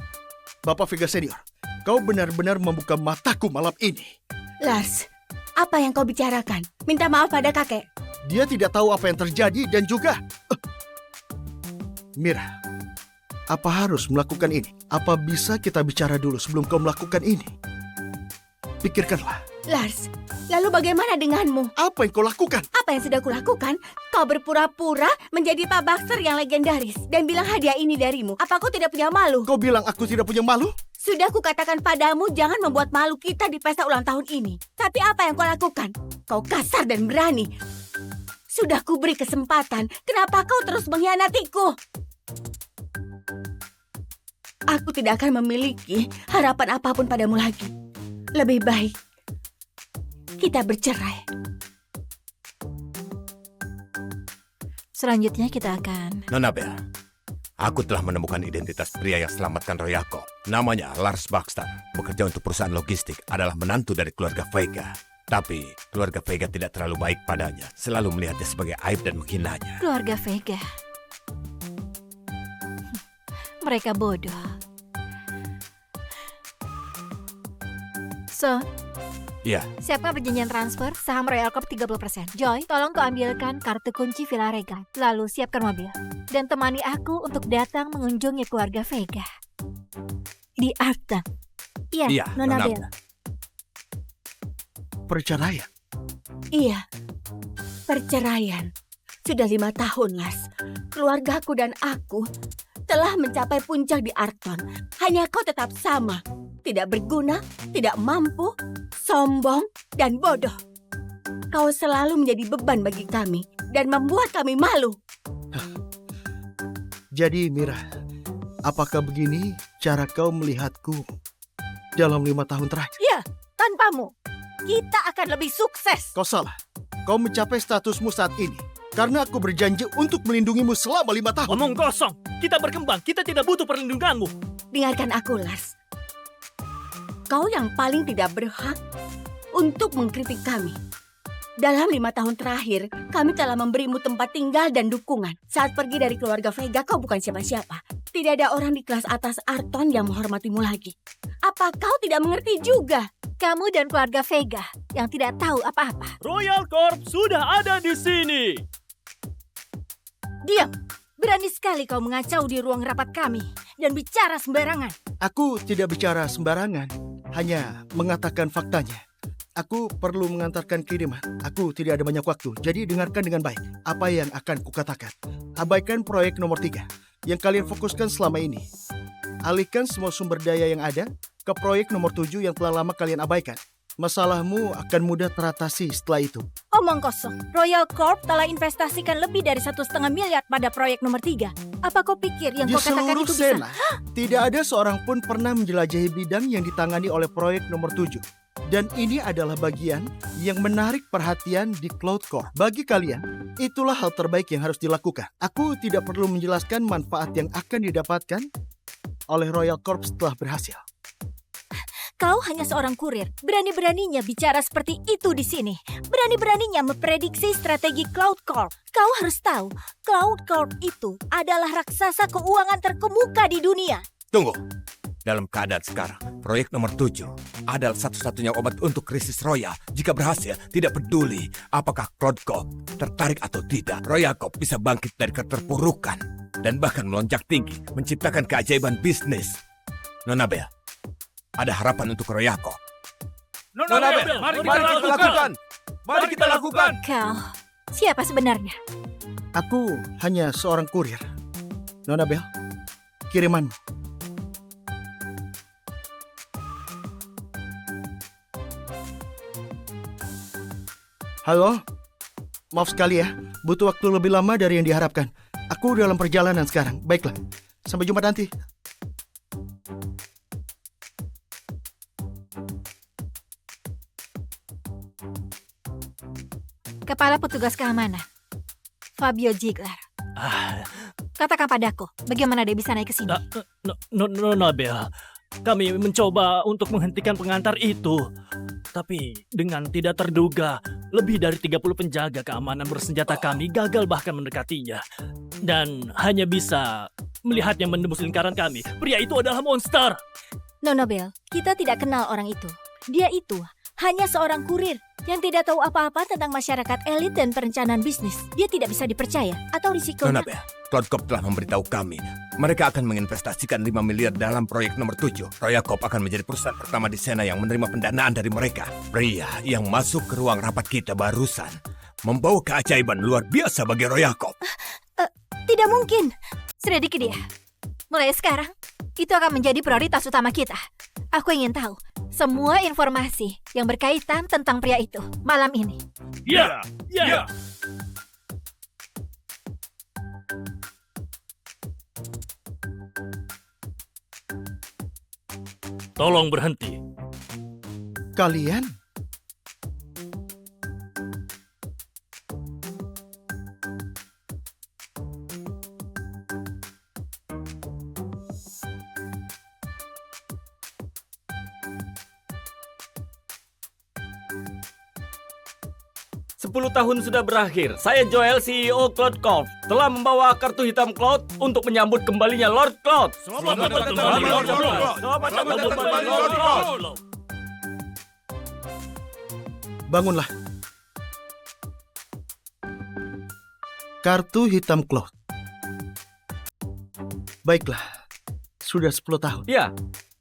Bapak Vega Senior, kau benar-benar membuka mataku malam ini. Lars, apa yang kau bicarakan? Minta maaf pada kakek. Dia tidak tahu apa yang terjadi dan juga... Mira, apa harus melakukan ini? Apa bisa kita bicara dulu sebelum kau melakukan ini? Pikirkanlah, Lars, lalu bagaimana denganmu? apa yang kau lakukan? Apa yang sudah kulakukan? Kau berpura-pura menjadi Pak Baxter yang legendaris dan bilang hadiah ini darimu. Apa kau tidak punya malu? Kau bilang aku tidak punya malu? Sudah kukatakan padamu jangan membuat malu kita di pesta ulang tahun ini. Tapi apa yang kau lakukan? Kau kasar dan berani. Sudah kuberi kesempatan, kenapa kau terus mengkhianatiku? Aku tidak akan memiliki harapan apapun padamu lagi. Lebih baik kita bercerai. Selanjutnya kita akan... Nona Bell, aku telah menemukan identitas pria yang selamatkan Roy Jacob. Namanya Lars Baxter. Bekerja untuk perusahaan logistik, adalah menantu dari keluarga Vega. Tapi keluarga Vega tidak terlalu baik padanya. Selalu melihatnya sebagai aib dan menghinanya. Keluarga Vega. Mereka bodoh. So, Iya. siapkan perjanjian transfer saham Royal Corp 30%. Joy, tolong kau ambilkan kartu kunci Villa Regal. Lalu siapkan mobil. Dan temani aku untuk datang mengunjungi keluarga Vega. Di Arkham. Iya, Iya, Nona Nona Bella. Perceraian. Iya, perceraian. Sudah 5 tahun, Lars. Keluargaku dan aku telah mencapai puncak di Arkton. Hanya kau tetap sama. Tidak berguna, tidak mampu, sombong, dan bodoh. Kau selalu menjadi beban bagi kami dan membuat kami malu. Jadi Mira, apakah begini cara kau melihatku dalam 5 tahun terakhir? Iya, tanpamu, kita akan lebih sukses. Kau salah. Kau mencapai statusmu saat ini karena aku berjanji untuk melindungimu selama 5 tahun. Omong kosong. Kita berkembang. Kita tidak butuh perlindunganmu. Dengarkan aku, Lars. Kau yang paling tidak berhak untuk mengkritik kami. Dalam 5 tahun terakhir, kami telah memberimu tempat tinggal dan dukungan. Saat pergi dari keluarga Vega, kau bukan siapa-siapa. Tidak ada orang di kelas atas Arkton yang menghormatimu lagi. Apa kau tidak mengerti juga? Kamu dan keluarga Vega yang tidak tahu apa-apa. Royal Corp sudah ada di sini. Diam. Berani sekali kau mengacau di ruang rapat kami dan bicara sembarangan. Aku tidak bicara sembarangan, hanya mengatakan faktanya. Aku perlu mengantarkan kiriman. Aku tidak ada banyak waktu, jadi dengarkan dengan baik apa yang akan kukatakan. Abaikan proyek nomor 3 yang kalian fokuskan selama ini. Alihkan semua sumber daya yang ada ke proyek nomor 7 yang telah lama kalian abaikan. Masalahmu akan mudah teratasi setelah itu. Omong kosong. Royal Corp telah investasikan lebih dari 1,5 miliar pada proyek nomor 3. Apa kau pikir yang Di kau katakan seluruh itu bisa? Sena, tidak ada seorang pun pernah menjelajahi bidang yang ditangani oleh proyek nomor 7. Dan ini adalah bagian yang menarik perhatian di Cloud Corp. Bagi kalian, itulah hal terbaik yang harus dilakukan. Aku tidak perlu menjelaskan manfaat yang akan didapatkan oleh Royal Corp setelah berhasil. Kau hanya seorang kurir. Berani-beraninya bicara seperti itu di sini. Berani-beraninya memprediksi strategi Cloud Corp. Kau harus tahu, Cloud Corp itu adalah raksasa keuangan terkemuka di dunia. Tunggu. Dalam keadaan sekarang, proyek nomor 7 adalah satu-satunya obat untuk krisis Roya. Jika berhasil, tidak peduli apakah Cloud Corp tertarik atau tidak, Roya Corp bisa bangkit dari keterpurukan dan bahkan melonjak tinggi, menciptakan keajaiban bisnis. Nona Bell, ada harapan untuk Roya Corp. Nona Bell, mari kita lakukan. Mari kita lakukan. Kau, siapa sebenarnya? Aku hanya seorang kurir. Nona Bell, kirimanmu. Halo? Maaf sekali ya, butuh waktu lebih lama dari yang diharapkan. Aku dalam perjalanan sekarang. Baiklah, sampai jumpa nanti. Kepala Petugas Keamanan, Fabio Ziegler. Katakan padaku, bagaimana dia bisa naik ke sini? Nona Bella, kami mencoba untuk menghentikan pengantar itu. Tapi dengan tidak terduga, lebih dari 30 penjaga keamanan bersenjata kami gagal bahkan mendekatinya. Dan hanya bisa melihatnya menembus lingkaran kami. Pria itu adalah monster. Nona Bell, kita tidak kenal orang itu. Dia itu hanya seorang kurir yang tidak tahu apa-apa tentang masyarakat elit dan perencanaan bisnis. Dia tidak bisa dipercaya atau risikonya. Nona Bell, Cloud Corp telah memberitahu kami mereka akan menginvestasikan 5 miliar dalam proyek nomor 7. Royal Corp akan menjadi perusahaan pertama di Sena yang menerima pendanaan dari mereka. Pria yang masuk ke ruang rapat kita barusan membawa keajaiban luar biasa bagi Royal Corp. Tidak mungkin. Selidiki dia. Mulai sekarang, itu akan menjadi prioritas utama kita. Aku ingin tahu semua informasi yang berkaitan tentang pria itu malam ini. Ya. Tolong berhenti. Kalian? Sepuluh tahun sudah berakhir. Saya Joel, CEO Cloud Corp, telah membawa kartu hitam Cloud untuk menyambut kembalinya Lord Cloud. Selamat datang kembali, Lord Cloud. Selamat datang Selamat datang kembali, kembali, Lord Lord Cloud. Cloud. bangunlah. Kartu hitam Cloud. Baiklah, sudah 10 tahun. Ya,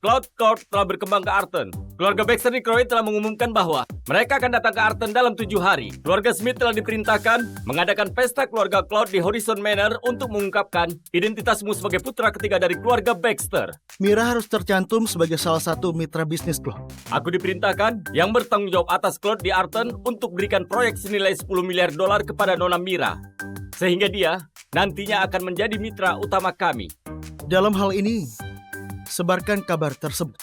Cloud Corp telah berkembang ke Arton. Keluarga Baxter di Croydon telah mengumumkan bahwa mereka akan datang ke Arton dalam 7 hari. Keluarga Smith telah diperintahkan mengadakan pesta keluarga Cloud di Horizon Manor untuk mengungkapkan identitasmu sebagai putra ketiga dari keluarga Baxter. Mira harus tercantum sebagai salah satu mitra bisnis Cloud. Aku diperintahkan yang bertanggung jawab atas Cloud di Arton untuk berikan proyek senilai $10 miliar kepada Nona Mira. Sehingga dia nantinya akan menjadi mitra utama kami. Dalam hal ini, sebarkan kabar tersebut.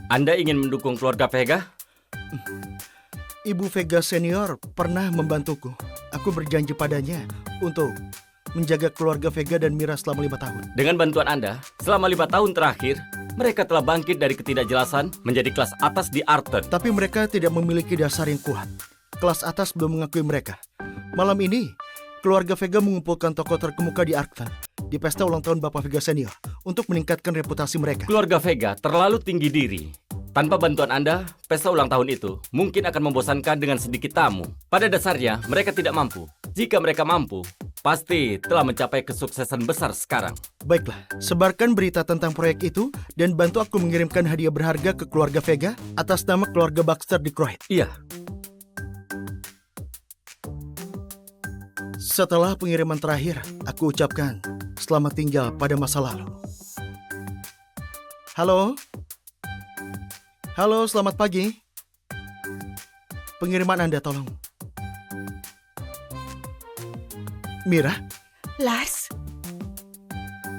Anda ingin mendukung keluarga Vega? Ibu Vega senior pernah membantuku. Aku berjanji padanya untuk menjaga keluarga Vega dan Mira selama 5 tahun. Dengan bantuan Anda, selama 5 tahun terakhir, mereka telah bangkit dari ketidakjelasan menjadi kelas atas di Arton. Tapi mereka tidak memiliki dasar yang kuat. Kelas atas belum mengakui mereka. Malam ini, keluarga Vega mengumpulkan tokoh terkemuka di Arton di pesta ulang tahun Bapak Vega senior untuk meningkatkan reputasi mereka. Keluarga Vega terlalu tinggi diri. Tanpa bantuan Anda, pesta ulang tahun itu mungkin akan membosankan dengan sedikit tamu. Pada dasarnya, mereka tidak mampu. Jika mereka mampu, pasti telah mencapai kesuksesan besar sekarang. Baiklah, sebarkan berita tentang proyek itu dan bantu aku mengirimkan hadiah berharga ke keluarga Vega atas nama keluarga Baxter di Croydon. Iya. Setelah pengiriman terakhir, aku ucapkan selamat tinggal pada masa lalu. Halo? Halo, selamat pagi. Pengiriman Anda, tolong. Mira? Lars,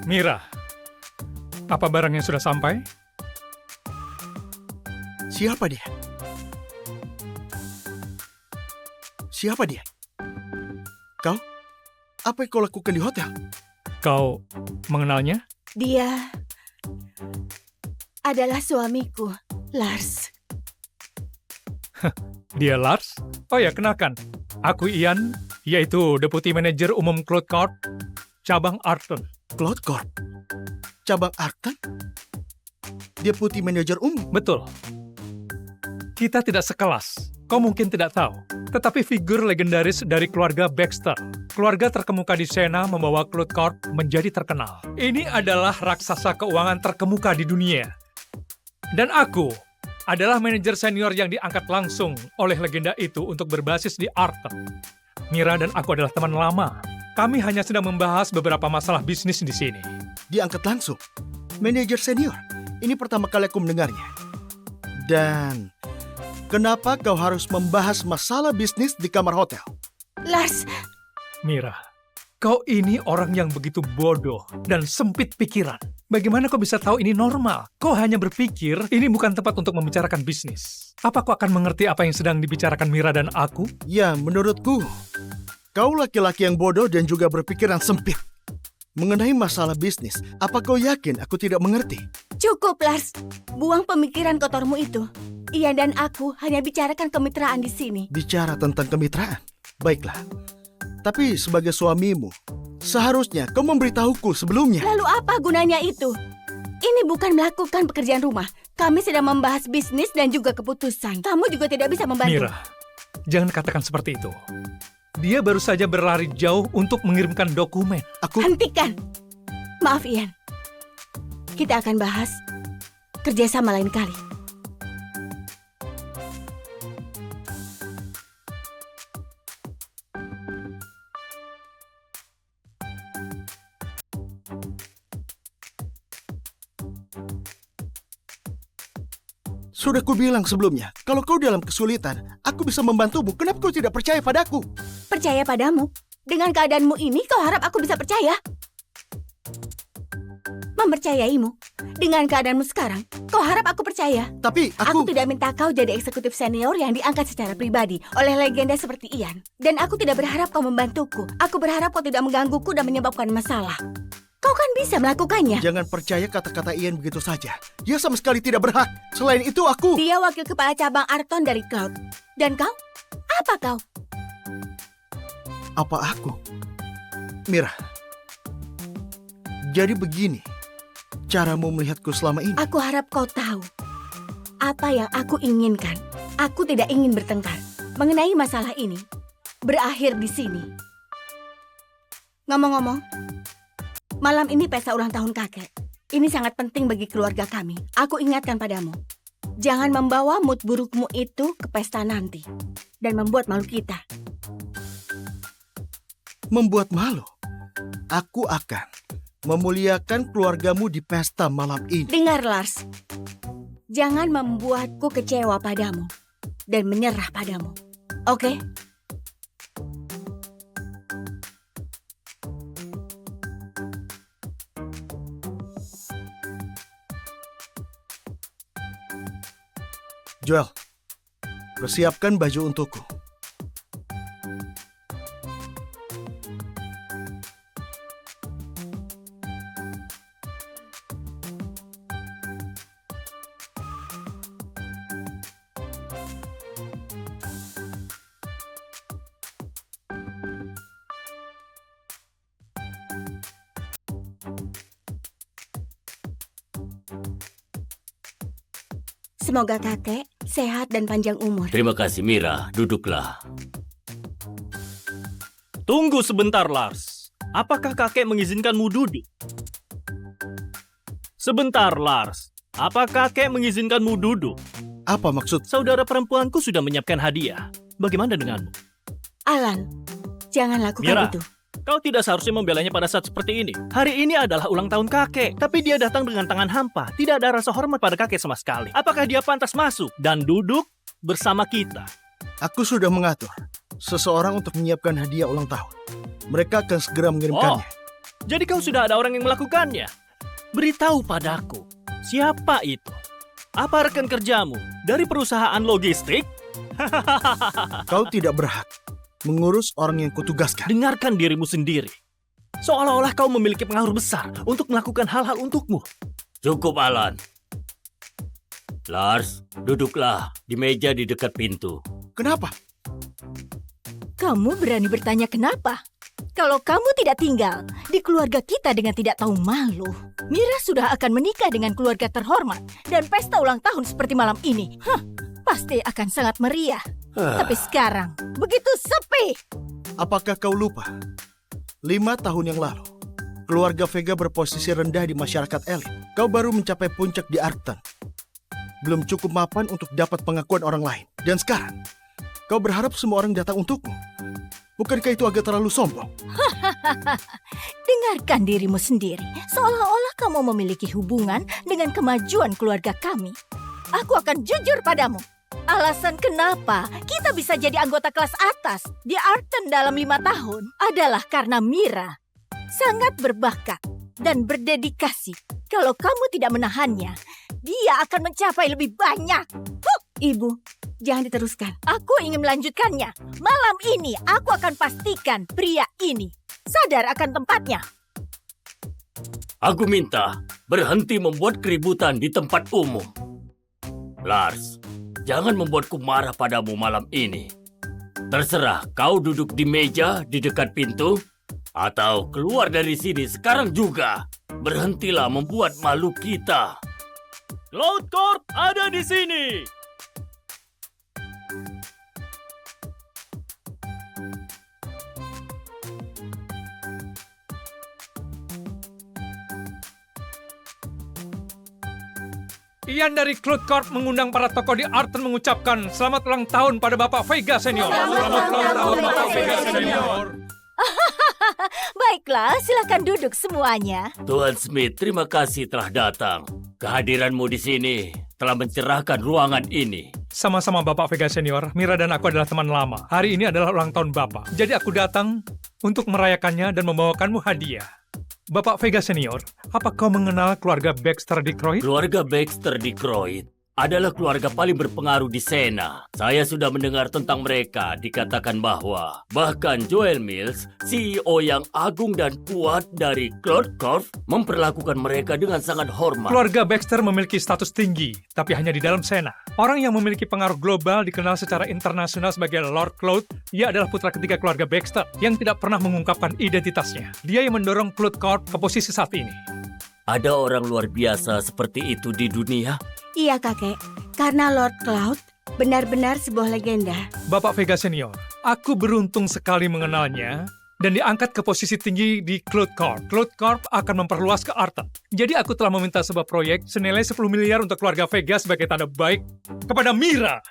Mira, apa barangnya sudah sampai? Siapa dia? Siapa dia? Kau? Apa yang kau lakukan di hotel? Kau mengenalnya? dia adalah suamiku, Lars. Dia Lars? Oh ya, kenalkan. Aku Ian, yaitu Deputi Manajer Umum Cloud Corp, cabang Arton. Cloud Corp? Cabang Arton? Deputi Manajer Umum? Betul. Kita tidak sekelas. Kau mungkin tidak tahu. Tetapi figur legendaris dari keluarga Baxter. Keluarga terkemuka di Sena membawa Cloud Corp menjadi terkenal. Ini adalah raksasa keuangan terkemuka di dunia. Dan aku adalah manajer senior yang diangkat langsung oleh legenda itu untuk berbasis di Arton. Mira dan aku adalah teman lama. Kami hanya sedang membahas beberapa masalah bisnis di sini. Diangkat langsung. Manajer senior. Ini pertama kali aku mendengarnya. Dan kenapa kau harus membahas masalah bisnis di kamar hotel? Lars, Mira, kau ini orang yang begitu bodoh dan sempit pikiran. Bagaimana kau bisa tahu ini normal? Kau hanya berpikir ini bukan tempat untuk membicarakan bisnis. Apa kau akan mengerti apa yang sedang dibicarakan Mira dan aku? Ya, menurutku, kau laki-laki yang bodoh dan juga berpikiran sempit. Mengenai masalah bisnis, apa kau yakin aku tidak mengerti? cukup Lars. Buang pemikiran kotormu itu. Ian dan aku hanya bicarakan kemitraan di sini. Bicara tentang kemitraan? Baiklah. Tapi sebagai suamimu, seharusnya kau memberitahuku sebelumnya. Lalu apa gunanya itu? Ini bukan melakukan pekerjaan rumah. Kami sedang membahas bisnis dan juga keputusan. Kamu juga tidak bisa membantu. Mira, jangan katakan seperti itu. Dia baru saja berlari jauh untuk mengirimkan dokumen. Hentikan. Maaf Ian. Kita akan bahas kerjasama lain kali. Sudah kubilang sebelumnya, kalau kau dalam kesulitan, aku bisa membantumu. Kenapa kau tidak percaya padaku? Percaya padamu? Dengan keadaanmu ini, kau harap aku bisa percaya? Mempercayaimu? Dengan keadaanmu sekarang, kau harap aku percaya? Tapi Aku tidak minta kau jadi eksekutif senior yang diangkat secara pribadi oleh legenda seperti Ian. Dan aku tidak berharap kau membantuku. Aku berharap kau tidak menggangguku dan menyebabkan masalah. Kau kan bisa melakukannya. Jangan percaya kata-kata Ian begitu saja. Dia sama sekali tidak berhak. Selain itu aku... Dia wakil kepala cabang Arton dari Cloud. Dan kau? Apa kau? Apa aku? Mira. Jadi begini. Caramu melihatku selama ini. Aku harap kau tahu apa yang aku inginkan. Aku tidak ingin bertengkar mengenai masalah ini. Berakhir di sini. Ngomong-ngomong, malam ini pesta ulang tahun kakek. Ini sangat penting bagi keluarga kami. Aku ingatkan padamu. Jangan membawa mood burukmu itu ke pesta nanti. Dan membuat malu kita. Membuat malu? Aku akan memuliakan keluargamu di pesta malam ini. Dengar, Lars. Jangan membuatku kecewa padamu. Dan menyerah padamu. Oke? Joel, persiapkan baju untukku. Semoga kakek sehat dan panjang umur. Terima kasih, Mira. Duduklah. Tunggu sebentar, Lars. Apakah kakek mengizinkanmu duduk? Sebentar, Lars. Apa kakek mengizinkanmu duduk? Apa maksud? Saudara perempuanku sudah menyiapkan hadiah. Bagaimana denganmu? Alan, jangan lakukan Mira. itu. Kau tidak seharusnya membelanya pada saat seperti ini. Hari ini adalah ulang tahun kakek, tapi dia datang dengan tangan hampa. Tidak ada rasa hormat pada kakek sama sekali. Apakah dia pantas masuk dan duduk bersama kita? Aku sudah mengatur seseorang untuk menyiapkan hadiah ulang tahun. Mereka akan segera mengirimkannya. Jadi kau sudah ada orang yang melakukannya? Beritahu padaku, siapa itu? Apa rekan kerjamu dari perusahaan logistik? Kau tidak berhak mengurus orang yang kutugaskan. Dengarkan dirimu sendiri. Seolah-olah kau memiliki pengaruh besar untuk melakukan hal-hal untukmu. Cukup, Alan. Lars, duduklah di meja di dekat pintu. Kenapa? Kamu berani bertanya kenapa? Kalau kamu tidak tinggal di keluarga kita dengan tidak tahu malu, Mira sudah akan menikah dengan keluarga terhormat dan pesta ulang tahun seperti malam ini. Pasti akan sangat meriah. Tapi sekarang, begitu sepi. Apakah kau lupa? 5 tahun yang lalu, keluarga Vega berposisi rendah di masyarakat elit. Kau baru mencapai puncak di Arcton. Belum cukup mapan untuk dapat pengakuan orang lain. Dan sekarang, kau berharap semua orang datang untukmu. Bukankah itu agak terlalu sombong? Dengarkan dirimu sendiri. Seolah-olah kamu memiliki hubungan dengan kemajuan keluarga kami. Aku akan jujur padamu. Alasan kenapa kita bisa jadi anggota kelas atas di Arcton dalam 5 tahun adalah karena Mira sangat berbakat dan berdedikasi. Kalau kamu tidak menahannya, dia akan mencapai lebih banyak. Ibu, jangan diteruskan. Aku ingin melanjutkannya. Malam ini aku akan pastikan pria ini sadar akan tempatnya. Aku minta berhenti membuat keributan di tempat umum. Lars, jangan membuatku marah padamu malam ini. Terserah kau duduk di meja di dekat pintu atau keluar dari sini sekarang juga. Berhentilah membuat malu kita. Cloud Corp ada di sini. Ian dari Cloud Corp mengundang para tokoh di Arcton mengucapkan selamat ulang tahun pada Bapak Vega Senior. Selamat ulang tahun Bapak Vega Senior. Baiklah, silakan duduk semuanya. Tuan Smith, terima kasih telah datang. Kehadiranmu di sini telah mencerahkan ruangan ini. Sama-sama Bapak Vega Senior, Mira dan aku adalah teman lama. Hari ini adalah ulang tahun Bapak. Jadi aku datang untuk merayakannya dan membawakanmu hadiah. Bapak Vega Senior, apa kau mengenal keluarga Baxter di Croyd? Keluarga Baxter di Croyd adalah keluarga paling berpengaruh di Sena. Saya sudah mendengar tentang mereka. Dikatakan bahwa bahkan Joel Mills, CEO yang agung dan kuat dari Cloud Corp, memperlakukan mereka dengan sangat hormat. Keluarga Baxter memiliki status tinggi, tapi hanya di dalam Sena. Orang yang memiliki pengaruh global dikenal secara internasional sebagai Lord Cloud. Ia adalah putra ketiga keluarga Baxter yang tidak pernah mengungkapkan identitasnya. Dia yang mendorong Cloud Corp ke posisi saat ini. Ada orang luar biasa seperti itu di dunia? Iya kakek, karena Lord Cloud Benar-benar sebuah legenda. Bapak Vega Senior, aku beruntung sekali mengenalnya dan diangkat ke posisi tinggi di Cloud Corp. Cloud Corp akan memperluas ke Arton. Jadi aku telah meminta sebuah proyek senilai 10 miliar untuk keluarga Vega sebagai tanda baik kepada Mira.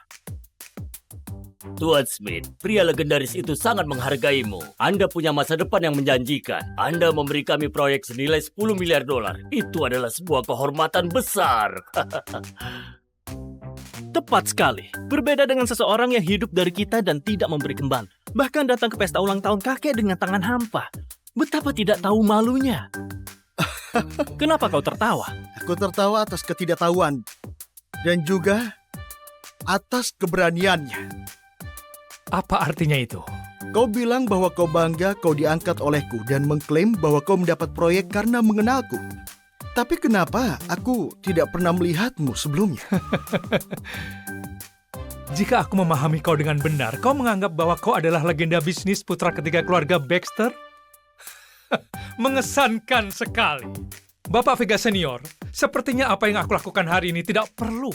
Tuan Smith, pria legendaris itu sangat menghargaimu. Anda punya masa depan yang menjanjikan. Anda memberi kami proyek senilai 10 miliar dolar. Itu adalah sebuah kehormatan besar. Tepat sekali. Berbeda dengan seseorang yang hidup dari kita dan tidak memberi kembali. Bahkan datang ke pesta ulang tahun kakek dengan tangan hampa. Betapa tidak tahu malunya. Kenapa kau tertawa? Aku tertawa atas ketidaktahuan dan juga atas keberaniannya. Apa artinya itu? Kau bilang bahwa kau bangga kau diangkat olehku dan mengklaim bahwa kau mendapat proyek karena mengenalku. Tapi kenapa aku tidak pernah melihatmu sebelumnya? Jika aku memahami kau dengan benar, kau menganggap bahwa kau adalah legenda bisnis putra ketiga keluarga Baxter? Mengesankan sekali. Bapak Vega Senior, sepertinya apa yang aku lakukan hari ini tidak perlu.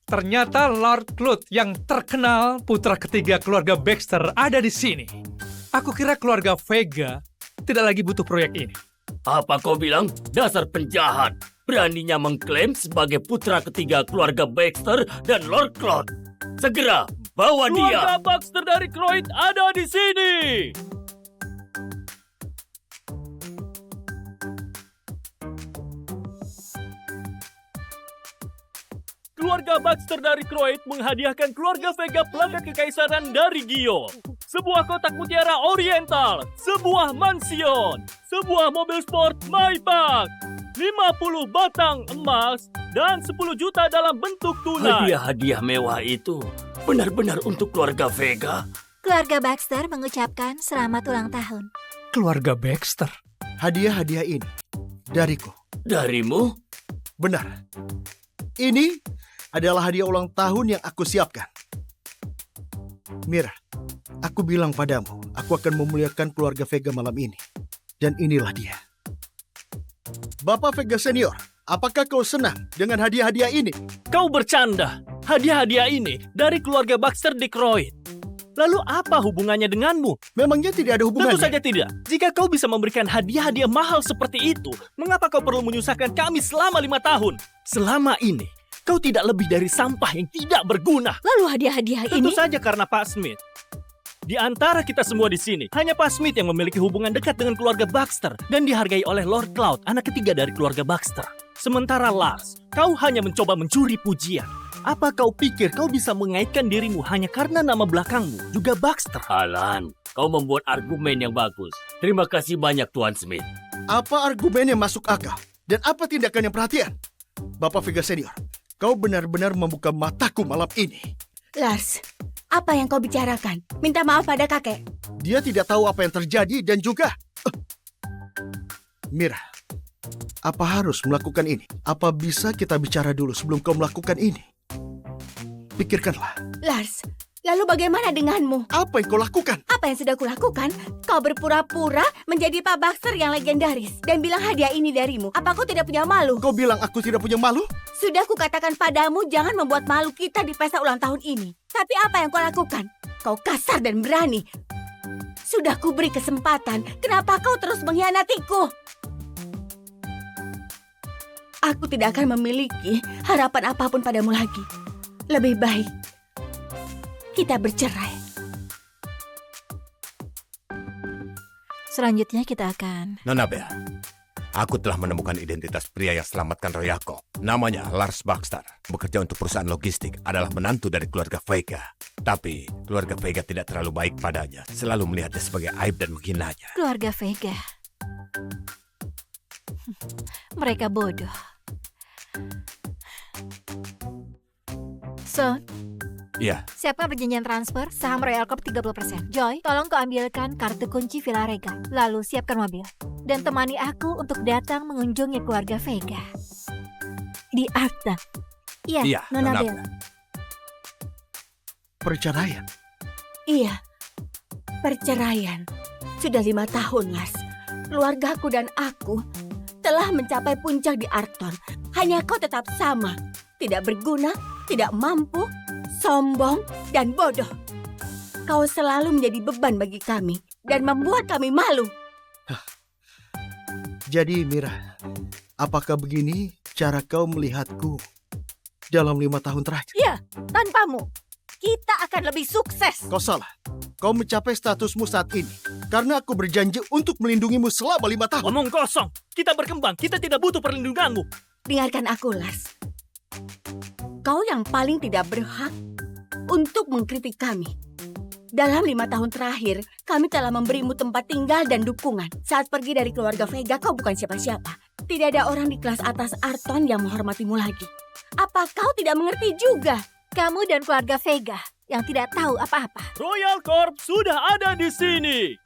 Ternyata Lord Cloud yang terkenal putra ketiga keluarga Baxter ada di sini. Aku kira keluarga Vega tidak lagi butuh proyek ini. Apa kau bilang? Dasar penjahat. Beraninya mengklaim sebagai putra ketiga keluarga Baxter dan Lord Cloud. Segera bawa dia. Keluarga Baxter dari Croyd ada di sini. Keluarga Baxter dari Croyd menghadiahkan keluarga Vega pelanggan kekaisaran dari Gio. Sebuah kotak mutiara oriental, sebuah mansion, sebuah mobil sport Maybach, 50 batang emas, dan 10 juta dalam bentuk tunai. Hadiah-hadiah mewah itu benar-benar untuk keluarga Vega. Keluarga Baxter mengucapkan selamat ulang tahun. Keluarga Baxter? Hadiah-hadiah ini dariku. Darimu? Benar. Ini adalah hadiah ulang tahun yang aku siapkan. Mira, aku bilang padamu, aku akan memuliakan keluarga Vega malam ini. Dan inilah dia. Bapak Vega Senior, apakah kau senang dengan hadiah-hadiah ini? Kau bercanda. Hadiah-hadiah ini dari keluarga Baxter di Croyd. Lalu apa hubungannya denganmu? Memangnya tidak ada hubungannya? Tentu saja tidak. Jika kau bisa memberikan hadiah-hadiah mahal seperti itu, mengapa kau perlu menyusahkan kami selama 5 tahun? Selama ini, kau tidak lebih dari sampah yang tidak berguna. Lalu hadiah-hadiah Tentu ini? saja karena Pak Smith. Di antara kita semua di sini, hanya Pak Smith yang memiliki hubungan dekat dengan keluarga Baxter dan dihargai oleh Lord Cloud, anak ketiga dari keluarga Baxter. Sementara Lars, kau hanya mencoba mencuri pujian. Apa kau pikir kau bisa mengaitkan dirimu hanya karena nama belakangmu juga Baxter? Alan, kau membuat argumen yang bagus. Terima kasih banyak Tuan Smith. Apa argumen yang masuk akal? Dan apa tindakan yang perhatian? Bapak Vega Senior, kau benar-benar membuka mataku malam ini. Lars, apa yang kau bicarakan? Minta maaf pada kakek. Dia tidak tahu apa yang terjadi dan juga... Mira, apa harus melakukan ini? Apa bisa kita bicara dulu sebelum kau melakukan ini? Pikirkanlah, Lars, lalu bagaimana denganmu? apa yang kau lakukan? Apa yang sudah kulakukan? Kau berpura-pura menjadi Pak Baxter yang legendaris dan bilang hadiah ini darimu. Apa kau tidak punya malu? Kau bilang aku tidak punya malu? Sudah kukatakan padamu jangan membuat malu kita di pesta ulang tahun ini. Tapi apa yang kau lakukan? Kau kasar dan berani. Sudah kuberi kesempatan, kenapa kau terus mengkhianatiku? Aku tidak akan memiliki harapan apapun padamu lagi. Lebih baik kita bercerai. Selanjutnya kita akan... Nona Bea, aku telah menemukan identitas pria yang selamatkan Royako. Namanya Lars Baxter. Bekerja untuk perusahaan logistik, adalah menantu dari keluarga Vega. Tapi keluarga Vega tidak terlalu baik padanya. Selalu melihatnya sebagai aib dan menghinanya. Keluarga Vega. Mereka bodoh. So, Iya, siapkan perjanjian transfer saham Royal Corp 30%. Joy, tolong kau ambilkan kartu kunci Villa Regal. Lalu siapkan mobil. Dan temani aku untuk datang mengunjungi keluarga Vega. Di Arta. Iya, Iya, Nona Nona Bella. Perceraian. Iya, perceraian. Sudah 5 tahun, Lars. Keluargaku dan aku telah mencapai puncak di Arton. Hanya kau tetap sama. Tidak berguna, tidak mampu, sombong, dan bodoh. Kau selalu menjadi beban bagi kami dan membuat kami malu. Jadi Mira, apakah begini cara kau melihatku dalam 5 tahun terakhir? Ya, tanpamu, kita akan lebih sukses. Kau salah. Kau mencapai statusmu saat ini karena aku berjanji untuk melindungimu selama 5 tahun. Omong kosong. Kita berkembang. Kita tidak butuh perlindunganmu. Dengarkan aku, Lars. Kau yang paling tidak berhak untuk mengkritik kami. Dalam 5 tahun terakhir, kami telah memberimu tempat tinggal dan dukungan. Saat pergi dari keluarga Vega, kau bukan siapa-siapa. Tidak ada orang di kelas atas Arton yang menghormatimu lagi. Apa kau tidak mengerti juga? Kamu dan keluarga Vega yang tidak tahu apa-apa. Royal Corp sudah ada di sini.